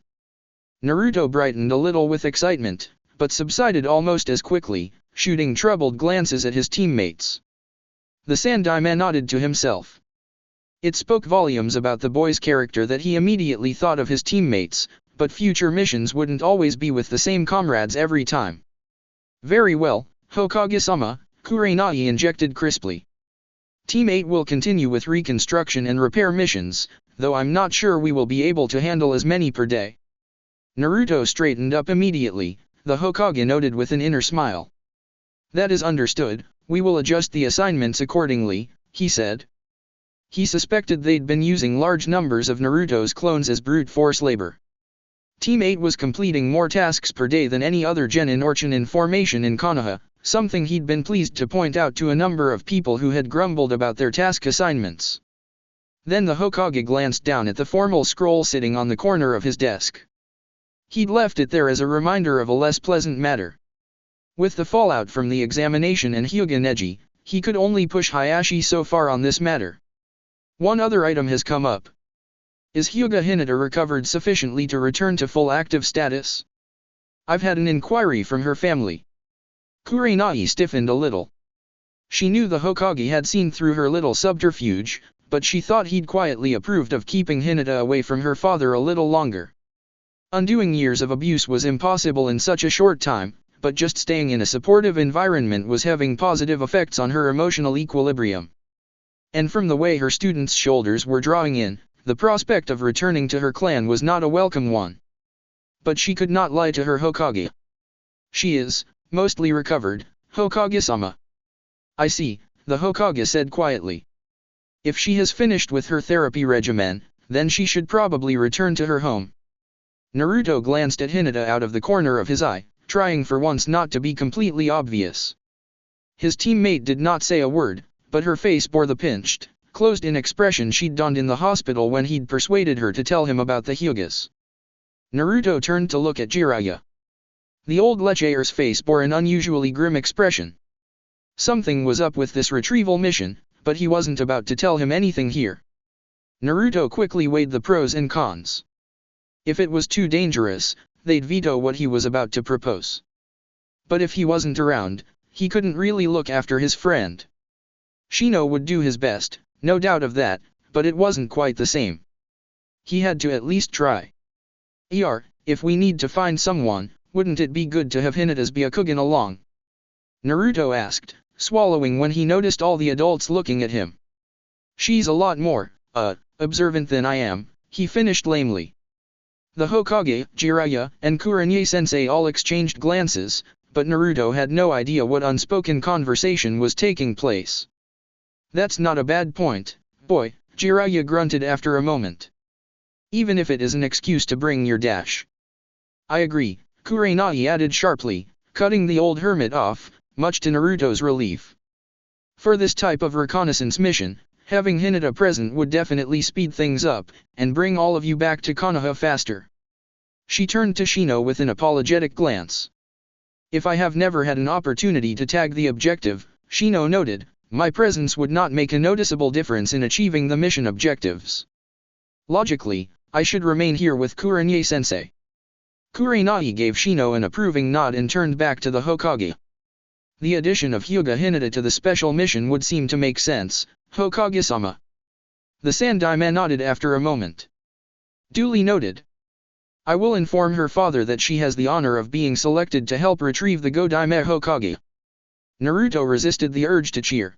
Naruto brightened a little with excitement, but subsided almost as quickly, shooting troubled glances at his teammates. The Sandaime nodded to himself. It spoke volumes about the boy's character that he immediately thought of his teammates, but future missions wouldn't always be with the same comrades every time. "Very well, Hokage-sama," Kurenai injected crisply. "Team 8 will continue with reconstruction and repair missions, though I'm not sure we will be able to handle as many per day. Naruto straightened up immediately, the Hokage noted with an inner smile. That is understood, we will adjust the assignments accordingly, he said. He suspected they'd been using large numbers of Naruto's clones as brute force labor. Team 8 was completing more tasks per day than any other genin or chunin formation in Konoha, something he'd been pleased to point out to a number of people who had grumbled about their task assignments. Then the Hokage glanced down at the formal scroll sitting on the corner of his desk. He'd left it there as a reminder of a less pleasant matter. With the fallout from the examination and Hyuga Neji, he could only push Hayashi so far on this matter. One other item has come up. Is Hyuga Hinata recovered sufficiently to return to full active status? I've had an inquiry from her family. Kurenai stiffened a little. She knew the Hokage had seen through her little subterfuge, but she thought he'd quietly approved of keeping Hinata away from her father a little longer. Undoing years of abuse was impossible in such a short time, but just staying in a supportive environment was having positive effects on her emotional equilibrium. And from the way her students' shoulders were drawing in, the prospect of returning to her clan was not a welcome one. But she could not lie to her Hokage. She is, mostly recovered, Hokage-sama. I see, the Hokage said quietly. If she has finished with her therapy regimen, then she should probably return to her home. Naruto glanced at Hinata out of the corner of his eye, trying for once not to be completely obvious. His teammate did not say a word, but her face bore the pinched, closed-in expression she'd donned in the hospital when he'd persuaded her to tell him about the Hyugas. Naruto turned to look at Jiraiya. The old lecher's face bore an unusually grim expression. Something was up with this retrieval mission, but he wasn't about to tell him anything here. Naruto quickly weighed the pros and cons. If it was too dangerous, they'd veto what he was about to propose. But if he wasn't around, he couldn't really look after his friend. Shino would do his best, no doubt of that, but it wasn't quite the same. He had to at least try. If we need to find someone, wouldn't it be good to have Hinata's Byakugan along? Naruto asked, swallowing when he noticed all the adults looking at him. She's a lot more, observant than I am, he finished lamely. The Hokage, Jiraiya, and Kurenai-sensei all exchanged glances, but Naruto had no idea what unspoken conversation was taking place. That's not a bad point, boy, Jiraiya grunted after a moment. Even if it is an excuse to bring your dash. I agree, Kurenai added sharply, cutting the old hermit off, much to Naruto's relief. For this type of reconnaissance mission, having Hinata present would definitely speed things up, and bring all of you back to Konoha faster. She turned to Shino with an apologetic glance. If I have never had an opportunity to tag the objective, Shino noted, my presence would not make a noticeable difference in achieving the mission objectives. Logically, I should remain here with Kurenai-sensei. Kurenai gave Shino an approving nod and turned back to the Hokage. The addition of Hyuga Hinata to the special mission would seem to make sense, Hokage-sama. The Sandai-man nodded after a moment. Duly noted. I will inform her father that she has the honor of being selected to help retrieve the Go-Daime Hokage. Naruto resisted the urge to cheer.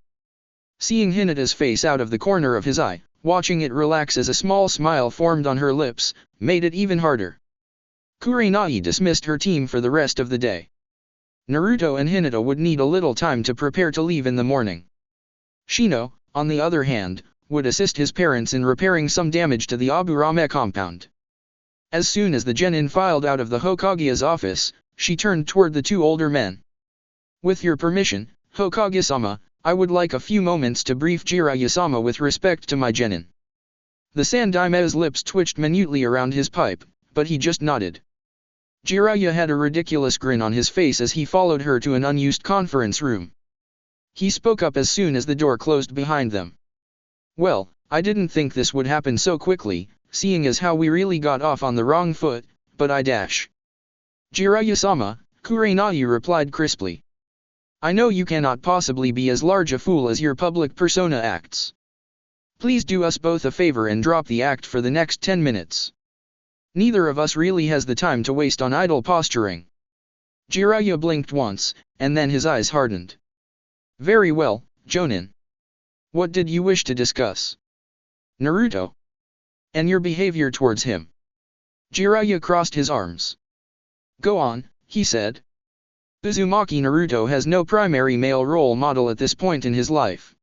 Seeing Hinata's face out of the corner of his eye, watching it relax as a small smile formed on her lips, made it even harder. Kurenai dismissed her team for the rest of the day. Naruto and Hinata would need a little time to prepare to leave in the morning. Shino, on the other hand, would assist his parents in repairing some damage to the Aburame compound. As soon as the genin filed out of the Hokage's office, she turned toward the two older men. With your permission, Hokage-sama, I would like a few moments to brief Jiraiya-sama with respect to my genin. The Sandaime's lips twitched minutely around his pipe, but he just nodded. Jiraiya had a ridiculous grin on his face as he followed her to an unused conference room. He spoke up as soon as the door closed behind them. Well, I didn't think this would happen so quickly, seeing as how we really got off on the wrong foot, but I dash. Jiraiya-sama, Kurenai replied crisply. I know you cannot possibly be as large a fool as your public persona acts. Please do us both a favor and drop the act for the next 10 minutes. Neither of us really has the time to waste on idle posturing. Jiraiya blinked once, and then his eyes hardened. Very well, Jonin. What did you wish to discuss? Naruto. And your behavior towards him. Jiraiya crossed his arms. Go on, he said. Uzumaki Naruto has no primary male role model at this point in his life.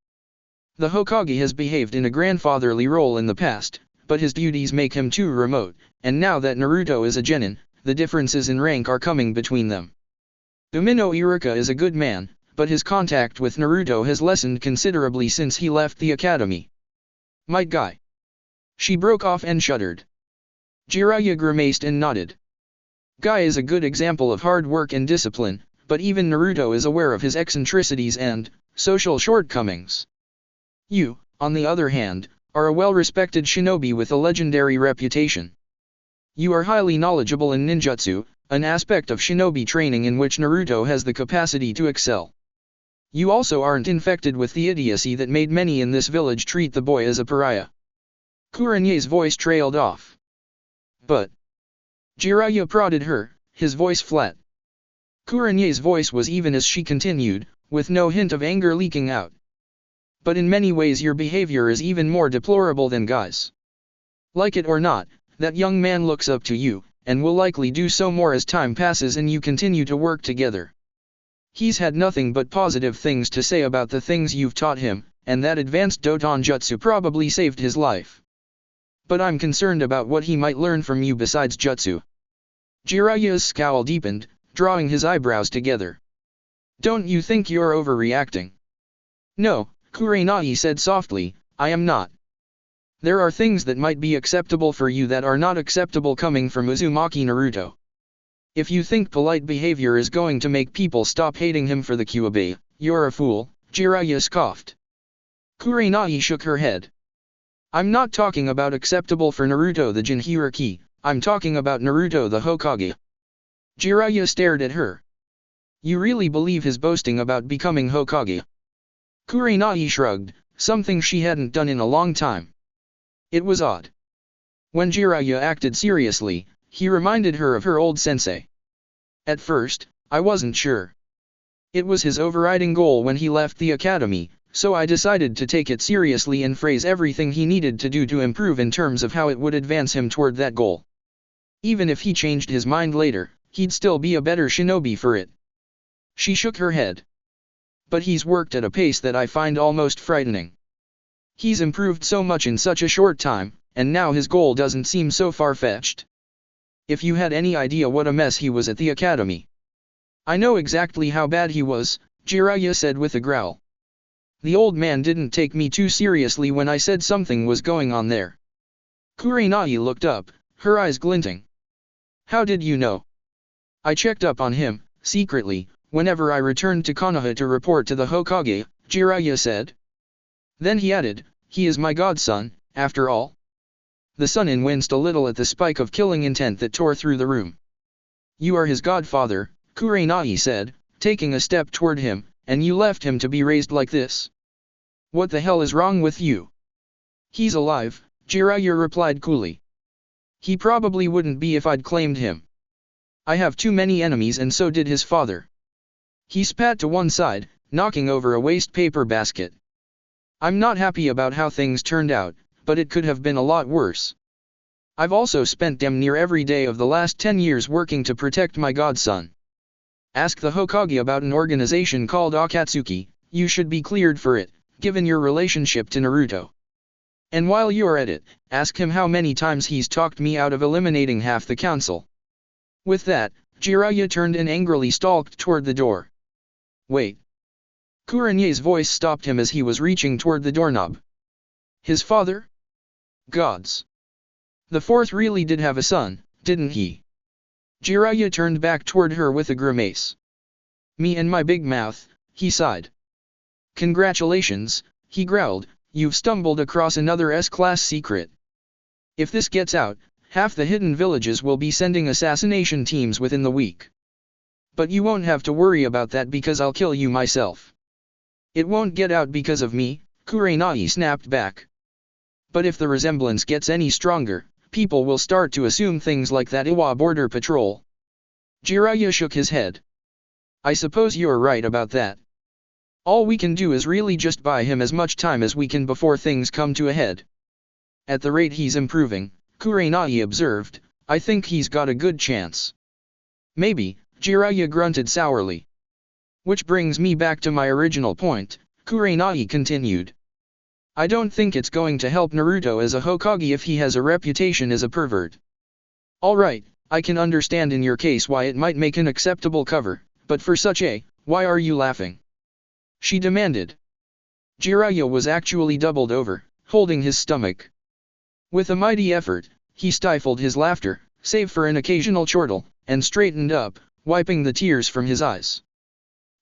The Hokage has behaved in a grandfatherly role in the past, but his duties make him too remote, and now that Naruto is a genin, the differences in rank are coming between them. Umino Iruka is a good man, but his contact with Naruto has lessened considerably since he left the academy. Might Guy. She broke off and shuddered. Jiraiya grimaced and nodded. Guy is a good example of hard work and discipline, but even Naruto is aware of his eccentricities and social shortcomings. You, on the other hand, are a well-respected shinobi with a legendary reputation. You are highly knowledgeable in ninjutsu, an aspect of shinobi training in which Naruto has the capacity to excel. You also aren't infected with the idiocy that made many in this village treat the boy as a pariah. Kurenai's voice trailed off. But Jiraiya prodded her, his voice flat. Kurenai's voice was even as she continued, with no hint of anger leaking out. But in many ways your behavior is even more deplorable than Guy's. Like it or not, that young man looks up to you, and will likely do so more as time passes and you continue to work together. He's had nothing but positive things to say about the things you've taught him, and that advanced Doton Jutsu probably saved his life. But I'm concerned about what he might learn from you besides Jutsu. Jiraiya's scowl deepened, drawing his eyebrows together. Don't you think you're overreacting? No, Kurenai said softly, I am not. There are things that might be acceptable for you that are not acceptable coming from Uzumaki Naruto. If you think polite behavior is going to make people stop hating him for the Kyuubi, you're a fool, Jiraiya scoffed. Kurenai shook her head. I'm not talking about acceptable for Naruto the Jinhiriki, I'm talking about Naruto the Hokage. Jiraiya stared at her. You really believe his boasting about becoming Hokage? Kurenai shrugged, something she hadn't done in a long time. It was odd. When Jiraiya acted seriously, he reminded her of her old sensei. At first, I wasn't sure. It was his overriding goal when he left the academy, so I decided to take it seriously and phrase everything he needed to do to improve in terms of how it would advance him toward that goal. Even if he changed his mind later, he'd still be a better shinobi for it. She shook her head. But he's worked at a pace that I find almost frightening. He's improved so much in such a short time, and now his goal doesn't seem so far-fetched. If you had any idea what a mess he was at the academy. I know exactly how bad he was, Jiraiya said with a growl. The old man didn't take me too seriously when I said something was going on there. Kurenai looked up, her eyes glinting. How did you know? I checked up on him, secretly, whenever I returned to Konoha to report to the Hokage, Jiraiya said. Then he added, he is my godson, after all. The Sunin winced a little at the spike of killing intent that tore through the room. You are his godfather, Kurenai said, taking a step toward him, and you left him to be raised like this. What the hell is wrong with you? He's alive, Jiraiya replied coolly. He probably wouldn't be if I'd claimed him. I have too many enemies and so did his father. He spat to one side, knocking over a waste paper basket. I'm not happy about how things turned out, but it could have been a lot worse. I've also spent damn near every day of the last 10 years working to protect my godson. Ask the Hokage about an organization called Akatsuki, you should be cleared for it, given your relationship to Naruto. And while you're at it, ask him how many times he's talked me out of eliminating half the council. With that, Jiraiya turned and angrily stalked toward the door. Wait. Kurenai's voice stopped him as he was reaching toward the doorknob. His father? Gods. The fourth really did have a son, didn't he? Jiraiya turned back toward her with a grimace. Me and my big mouth, he sighed. Congratulations, he growled, you've stumbled across another S-class secret. If this gets out, half the hidden villages will be sending assassination teams within the week. But you won't have to worry about that because I'll kill you myself. It won't get out because of me, Kurenai snapped back. But if the resemblance gets any stronger, people will start to assume things like that Iwa border patrol. Jiraiya shook his head. I suppose you're right about that. All we can do is really just buy him as much time as we can before things come to a head. At the rate he's improving, Kurenai observed, I think he's got a good chance. Maybe, Jiraiya grunted sourly. Which brings me back to my original point, Kurenai continued. I don't think it's going to help Naruto as a Hokage if he has a reputation as a pervert. Alright, I can understand in your case why it might make an acceptable cover, but for such a, why are you laughing? She demanded. Jiraiya was actually doubled over, holding his stomach. With a mighty effort, he stifled his laughter, save for an occasional chortle, and straightened up, wiping the tears from his eyes.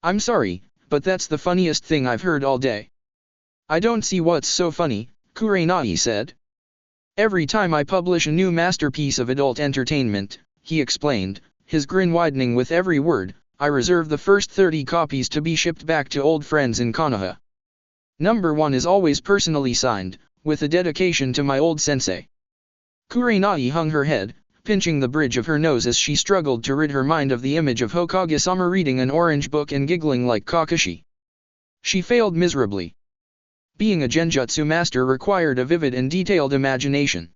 I'm sorry, but that's the funniest thing I've heard all day. I don't see what's so funny, Kurenai said. Every time I publish a new masterpiece of adult entertainment, he explained, his grin widening with every word, I reserve the first 30 copies to be shipped back to old friends in Konoha. Number 1 is always personally signed, with a dedication to my old sensei. Kurenai hung her head, pinching the bridge of her nose as she struggled to rid her mind of the image of Hokage-sama reading an orange book and giggling like Kakashi. She failed miserably. Being a genjutsu master required a vivid and detailed imagination.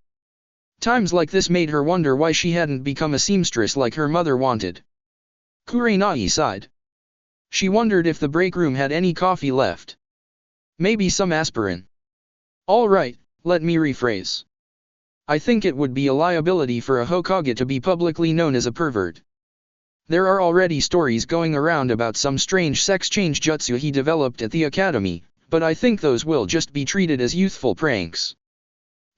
Times like this made her wonder why she hadn't become a seamstress like her mother wanted. Kurenai sighed. She wondered if the break room had any coffee left. Maybe some aspirin. All right, let me rephrase. I think it would be a liability for a Hokage to be publicly known as a pervert. There are already stories going around about some strange sex change jutsu he developed at the academy, but I think those will just be treated as youthful pranks.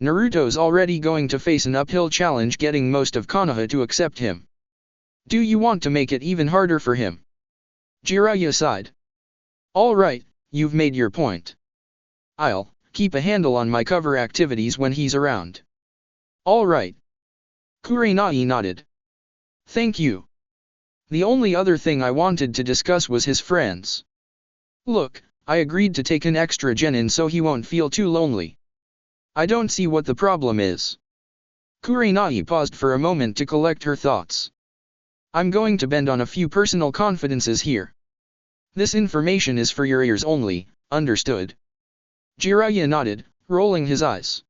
Naruto's already going to face an uphill challenge getting most of Konoha to accept him. Do you want to make it even harder for him? Jiraiya sighed. All right, you've made your point. I'll keep a handle on my cover activities when he's around. All right. Kurenai nodded. Thank you. The only other thing I wanted to discuss was his friends. Look, I agreed to take an extra genin so he won't feel too lonely. I don't see what the problem is. Kurenai paused for a moment to collect her thoughts. I'm going to bend on a few personal confidences here. This information is for your ears only, understood? Jiraiya nodded, rolling his eyes.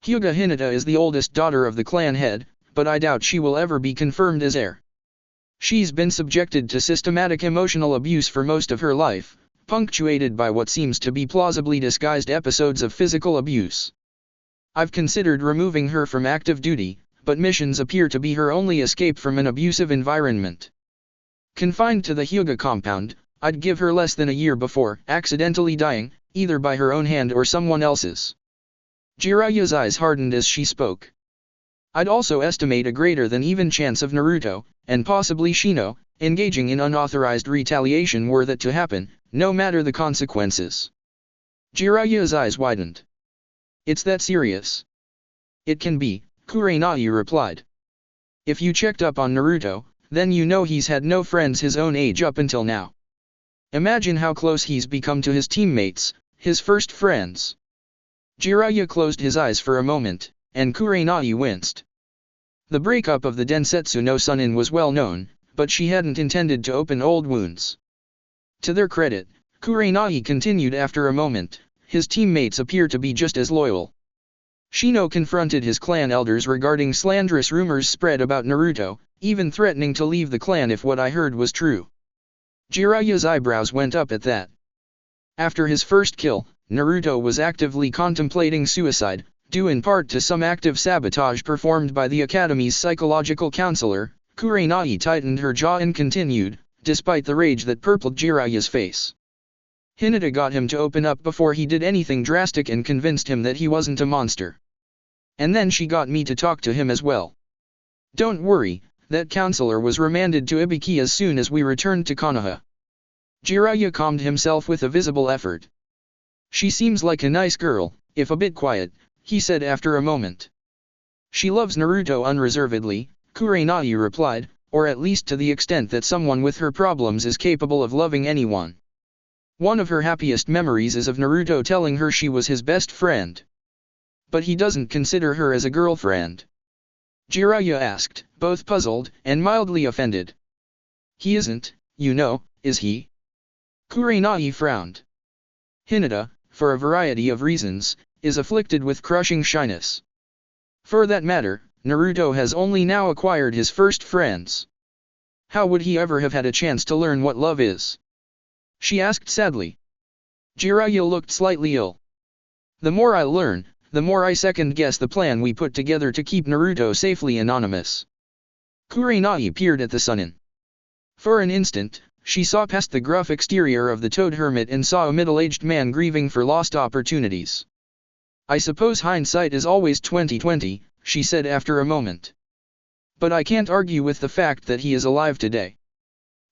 Hyuga Hinata is the oldest daughter of the clan head, but I doubt she will ever be confirmed as heir. She's been subjected to systematic emotional abuse for most of her life, punctuated by what seems to be plausibly disguised episodes of physical abuse. I've considered removing her from active duty, but missions appear to be her only escape from an abusive environment. Confined to the Hyuga compound, I'd give her less than a year before accidentally dying, either by her own hand or someone else's. Jiraiya's eyes hardened as she spoke. I'd also estimate a greater than even chance of Naruto, and possibly Shino, engaging in unauthorized retaliation were that to happen, no matter the consequences. Jiraiya's eyes widened. It's that serious? It can be, Kurenai replied. If you checked up on Naruto, then you know he's had no friends his own age up until now. Imagine how close he's become to his teammates, his first friends. Jiraiya closed his eyes for a moment, and Kurenai winced. The breakup of the Densetsu no Sunin was well known, but she hadn't intended to open old wounds. To their credit, Kurenai continued after a moment, his teammates appear to be just as loyal. Shino confronted his clan elders regarding slanderous rumors spread about Naruto, even threatening to leave the clan if what I heard was true. Jiraiya's eyebrows went up at that. After his first kill, Naruto was actively contemplating suicide, due in part to some active sabotage performed by the Academy's psychological counselor. Kurenai tightened her jaw and continued, despite the rage that purpled Jiraiya's face. Hinata got him to open up before he did anything drastic and convinced him that he wasn't a monster. And then she got me to talk to him as well. Don't worry, that counselor was remanded to Ibiki as soon as we returned to Konoha. Jiraiya calmed himself with a visible effort. She seems like a nice girl, if a bit quiet, he said after a moment. She loves Naruto unreservedly, Kurenai replied, or at least to the extent that someone with her problems is capable of loving anyone. One of her happiest memories is of Naruto telling her she was his best friend. But he doesn't consider her as a girlfriend. Jiraiya asked, both puzzled and mildly offended. He isn't, you know, is he? Kurenai frowned. Hinata, for a variety of reasons, is afflicted with crushing shyness. For that matter, Naruto has only now acquired his first friends. How would he ever have had a chance to learn what love is? She asked sadly. Jiraiya looked slightly ill. The more I learn, the more I second-guess the plan we put together to keep Naruto safely anonymous. Kurenai peered at the Sunin. For an instant, she saw past the gruff exterior of the Toad Hermit and saw a middle-aged man grieving for lost opportunities. I suppose hindsight is always 20/20, she said after a moment. But I can't argue with the fact that he is alive today.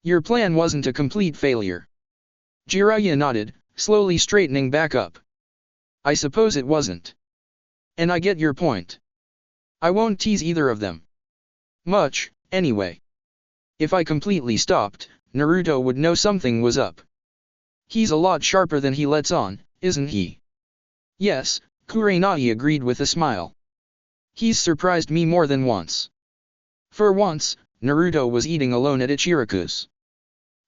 Your plan wasn't a complete failure. Jiraiya nodded, slowly straightening back up. I suppose it wasn't. And I get your point. I won't tease either of them. Much, anyway. If I completely stopped, Naruto would know something was up. He's a lot sharper than he lets on, isn't he? Yes, Kurenai agreed with a smile. He's surprised me more than once. For once, Naruto was eating alone at Ichiraku's.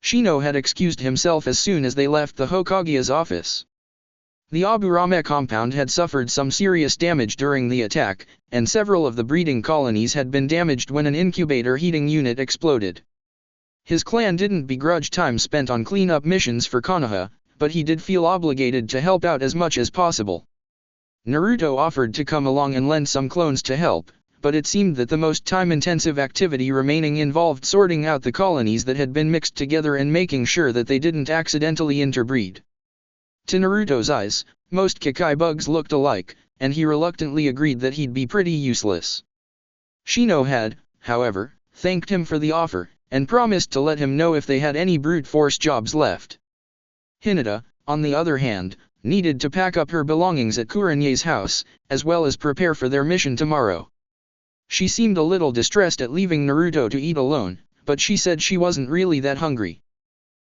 Shino had excused himself as soon as they left the Hokage's office. The Aburame compound had suffered some serious damage during the attack, and several of the breeding colonies had been damaged when an incubator heating unit exploded. His clan didn't begrudge time spent on cleanup missions for Konoha, but he did feel obligated to help out as much as possible. Naruto offered to come along and lend some clones to help, but it seemed that the most time-intensive activity remaining involved sorting out the colonies that had been mixed together and making sure that they didn't accidentally interbreed. To Naruto's eyes, most Kekai bugs looked alike, and he reluctantly agreed that he'd be pretty useless. Shino had, however, thanked him for the offer, and promised to let him know if they had any brute force jobs left. Hinata, on the other hand, needed to pack up her belongings at Kurenai's house, as well as prepare for their mission tomorrow. She seemed a little distressed at leaving Naruto to eat alone, but she said she wasn't really that hungry.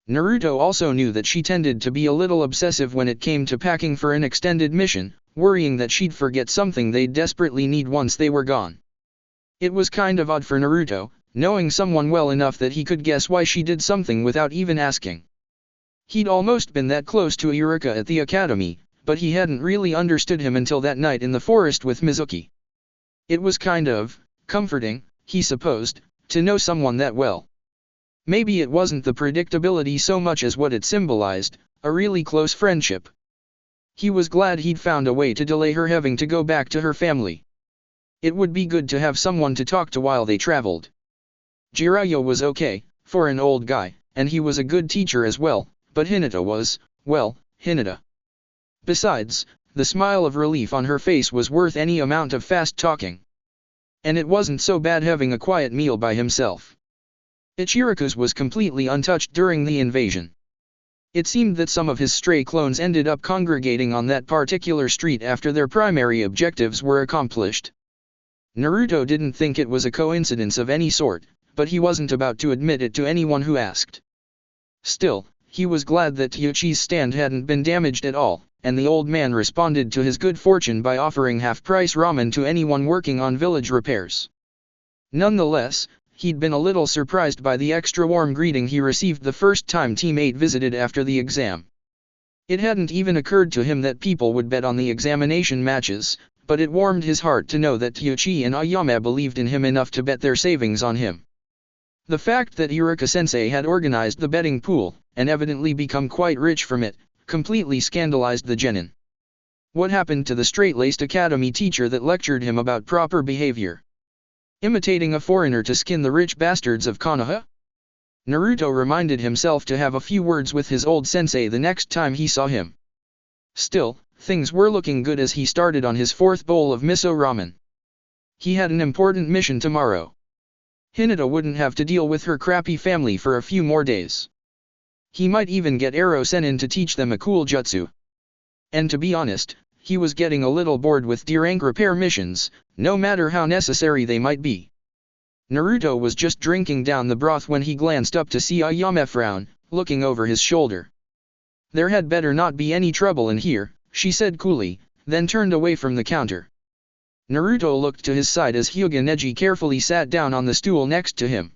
Naruto also knew that she tended to be a little obsessive when it came to packing for an extended mission, worrying that she'd forget something they'd desperately need once they were gone. It was kind of odd for Naruto, knowing someone well enough that he could guess why she did something without even asking. He'd almost been that close to Iruka at the academy, but he hadn't really understood him until that night in the forest with Mizuki. It was kind of comforting, he supposed, to know someone that well. Maybe it wasn't the predictability so much as what it symbolized, a really close friendship. He was glad he'd found a way to delay her having to go back to her family. It would be good to have someone to talk to while they traveled. Jiraiya was okay, for an old guy, and he was a good teacher as well, but Hinata was, well, Hinata. Besides, the smile of relief on her face was worth any amount of fast talking. And it wasn't so bad having a quiet meal by himself. Ichiraku's was completely untouched during the invasion. It seemed that some of his stray clones ended up congregating on that particular street after their primary objectives were accomplished. Naruto didn't think it was a coincidence of any sort, but he wasn't about to admit it to anyone who asked. Still, he was glad that Teuchi's stand hadn't been damaged at all, and the old man responded to his good fortune by offering half-price ramen to anyone working on village repairs. Nonetheless, he'd been a little surprised by the extra warm greeting he received the first time Team 8 visited after the exam. It hadn't even occurred to him that people would bet on the examination matches, but it warmed his heart to know that Teuchi and Ayame believed in him enough to bet their savings on him. The fact that Iruka-sensei had organized the betting pool, and evidently become quite rich from it, completely scandalized the genin. What happened to the straight-laced academy teacher that lectured him about proper behavior? Imitating a foreigner to skin the rich bastards of Konoha? Naruto reminded himself to have a few words with his old sensei the next time he saw him. Still, things were looking good as he started on his fourth bowl of miso ramen. He had an important mission tomorrow. Hinata wouldn't have to deal with her crappy family for a few more days. He might even get Ero Sennin to teach them a cool jutsu. And to be honest, he was getting a little bored with D-rank repair missions, no matter how necessary they might be. Naruto was just drinking down the broth when he glanced up to see Ayame frown, looking over his shoulder. There had better not be any trouble in here, she said coolly, then turned away from the counter. Naruto looked to his side as Hyuga Neji carefully sat down on the stool next to him.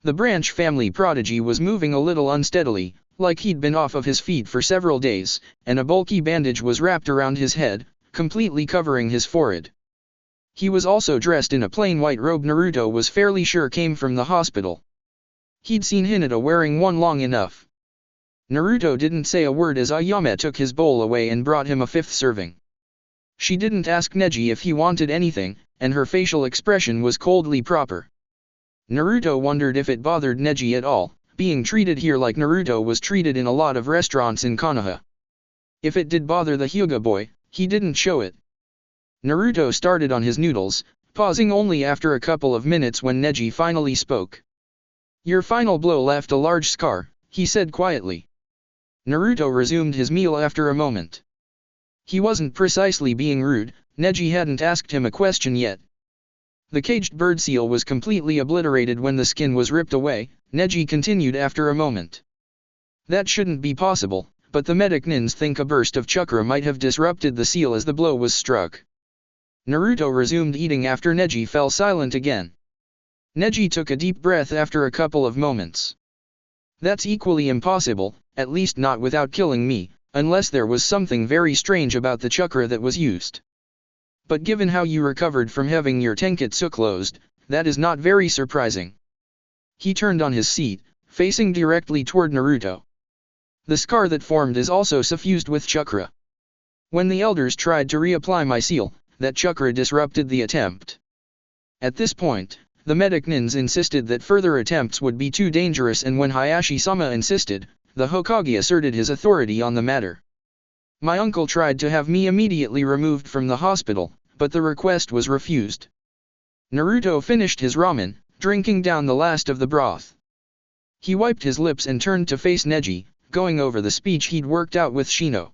The branch family prodigy was moving a little unsteadily, like he'd been off of his feet for several days, and a bulky bandage was wrapped around his head, completely covering his forehead. He was also dressed in a plain white robe Naruto was fairly sure came from the hospital. He'd seen Hinata wearing one long enough. Naruto didn't say a word as Ayame took his bowl away and brought him a fifth serving. She didn't ask Neji if he wanted anything, and her facial expression was coldly proper. Naruto wondered if it bothered Neji at all, being treated here like Naruto was treated in a lot of restaurants in Konoha. If it did bother the Hyuga boy, he didn't show it. Naruto started on his noodles, pausing only after a couple of minutes when Neji finally spoke. "Your final blow left a large scar," he said quietly. Naruto resumed his meal after a moment. He wasn't precisely being rude, Neji hadn't asked him a question yet. The caged bird seal was completely obliterated when the skin was ripped away, Neji continued after a moment. That shouldn't be possible, but the medic nins think a burst of chakra might have disrupted the seal as the blow was struck. Naruto resumed eating after Neji fell silent again. Neji took a deep breath after a couple of moments. "That's equally impossible, at least not without killing me, unless there was something very strange about the chakra that was used. But given how you recovered from having your tenketsu closed, that is not very surprising." He turned on his seat, facing directly toward Naruto. "The scar that formed is also suffused with chakra. When the elders tried to reapply my seal, that chakra disrupted the attempt." At this point, the medic nins insisted that further attempts would be too dangerous, and when Hayashi-sama insisted, the Hokage asserted his authority on the matter. "My uncle tried to have me immediately removed from the hospital, but the request was refused." Naruto finished his ramen, drinking down the last of the broth. He wiped his lips and turned to face Neji, going over the speech he'd worked out with Shino.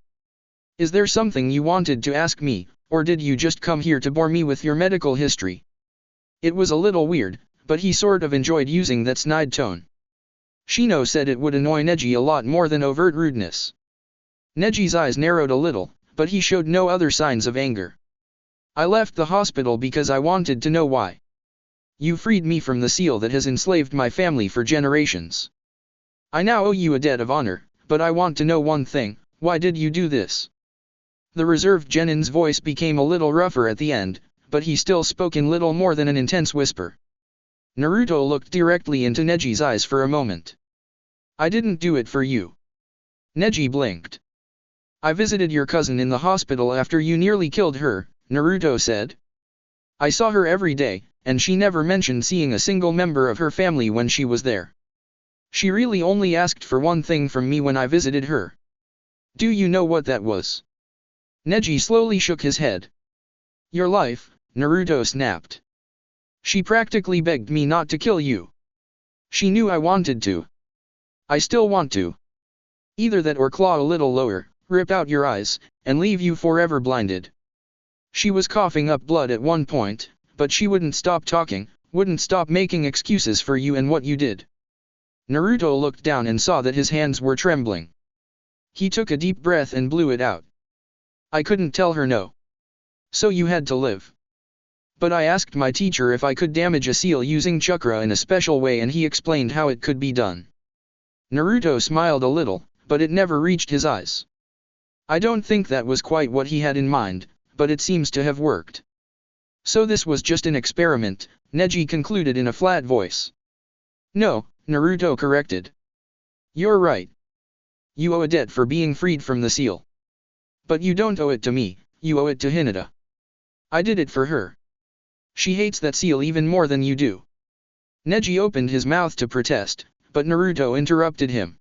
"Is there something you wanted to ask me, or did you just come here to bore me with your medical history?" It was a little weird, but he sort of enjoyed using that snide tone. Shino said it would annoy Neji a lot more than overt rudeness. Neji's eyes narrowed a little, but he showed no other signs of anger. "I left the hospital because I wanted to know why. You freed me from the seal that has enslaved my family for generations. I now owe you a debt of honor, but I want to know one thing: why did you do this?" The reserved genin's voice became a little rougher at the end, but he still spoke in little more than an intense whisper. Naruto looked directly into Neji's eyes for a moment. "I didn't do it for you." Neji blinked. "I visited your cousin in the hospital after you nearly killed her," Naruto said. "I saw her every day, and she never mentioned seeing a single member of her family when she was there. She really only asked for one thing from me when I visited her. Do you know what that was?" Neji slowly shook his head. "Your life," Naruto snapped. "She practically begged me not to kill you. She knew I wanted to. I still want to. Either that or claw a little lower, rip out your eyes, and leave you forever blinded." She was coughing up blood at one point, but she wouldn't stop talking, wouldn't stop making excuses for you and what you did. Naruto looked down and saw that his hands were trembling. He took a deep breath and blew it out. "I couldn't tell her no. So you had to live. But I asked my teacher if I could damage a seal using chakra in a special way, and he explained how it could be done." Naruto smiled a little, but it never reached his eyes. "I don't think that was quite what he had in mind, but it seems to have worked." "So this was just an experiment," Neji concluded in a flat voice. "No," Naruto corrected. "You're right. You owe a debt for being freed from the seal. But you don't owe it to me, you owe it to Hinata. I did it for her. She hates that seal even more than you do." Neji opened his mouth to protest, but Naruto interrupted him.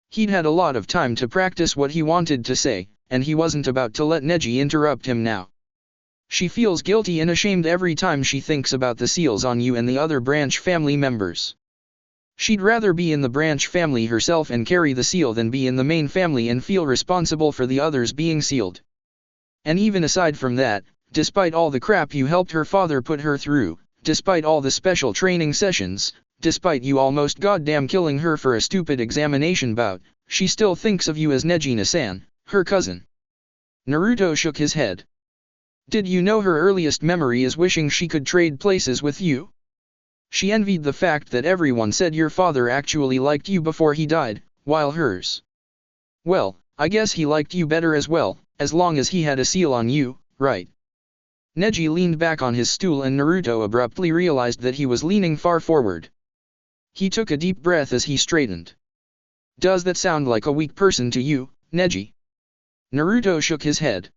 He'd had a lot of time to practice what he wanted to say, and he wasn't about to let Neji interrupt him now. "She feels guilty and ashamed every time she thinks about the seals on you and the other branch family members. She'd rather be in the branch family herself and carry the seal than be in the main family and feel responsible for the others being sealed. And even aside from that, despite all the crap you helped her father put her through, despite all the special training sessions, despite you almost goddamn killing her for a stupid examination bout, she still thinks of you as Nejina-san, her cousin." Naruto shook his head. "Did you know her earliest memory is wishing she could trade places with you? She envied the fact that everyone said your father actually liked you before he died, while hers. Well, I guess he liked you better as well, As long as he had a seal on you, right? Neji leaned back on his stool and Naruto abruptly realized that he was leaning far forward. He took a deep breath as he straightened. Does that sound like a weak person to you, Neji? Naruto shook his head.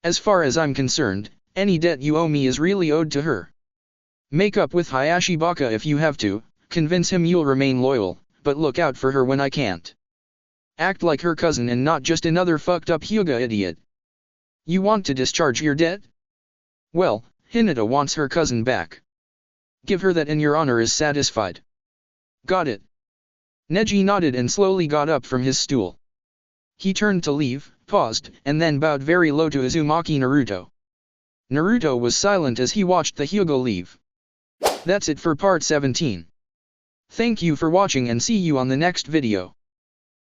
As far as I'm concerned, any debt you owe me is really owed to her. Make up with Hayashi Baka if you have to, convince him you'll remain loyal, but look out for her when I can't. Act like her cousin and not just another fucked up Hyuga idiot. You want to discharge your debt? Well, Hinata wants her cousin back. Give her that and your honor is satisfied. Got it. Neji nodded and slowly got up from his stool. He turned to leave, paused, and then bowed very low to Uzumaki Naruto. Naruto was silent as he watched the Hyuga leave. That's it for part 17. Thank you for watching and see you on the next video.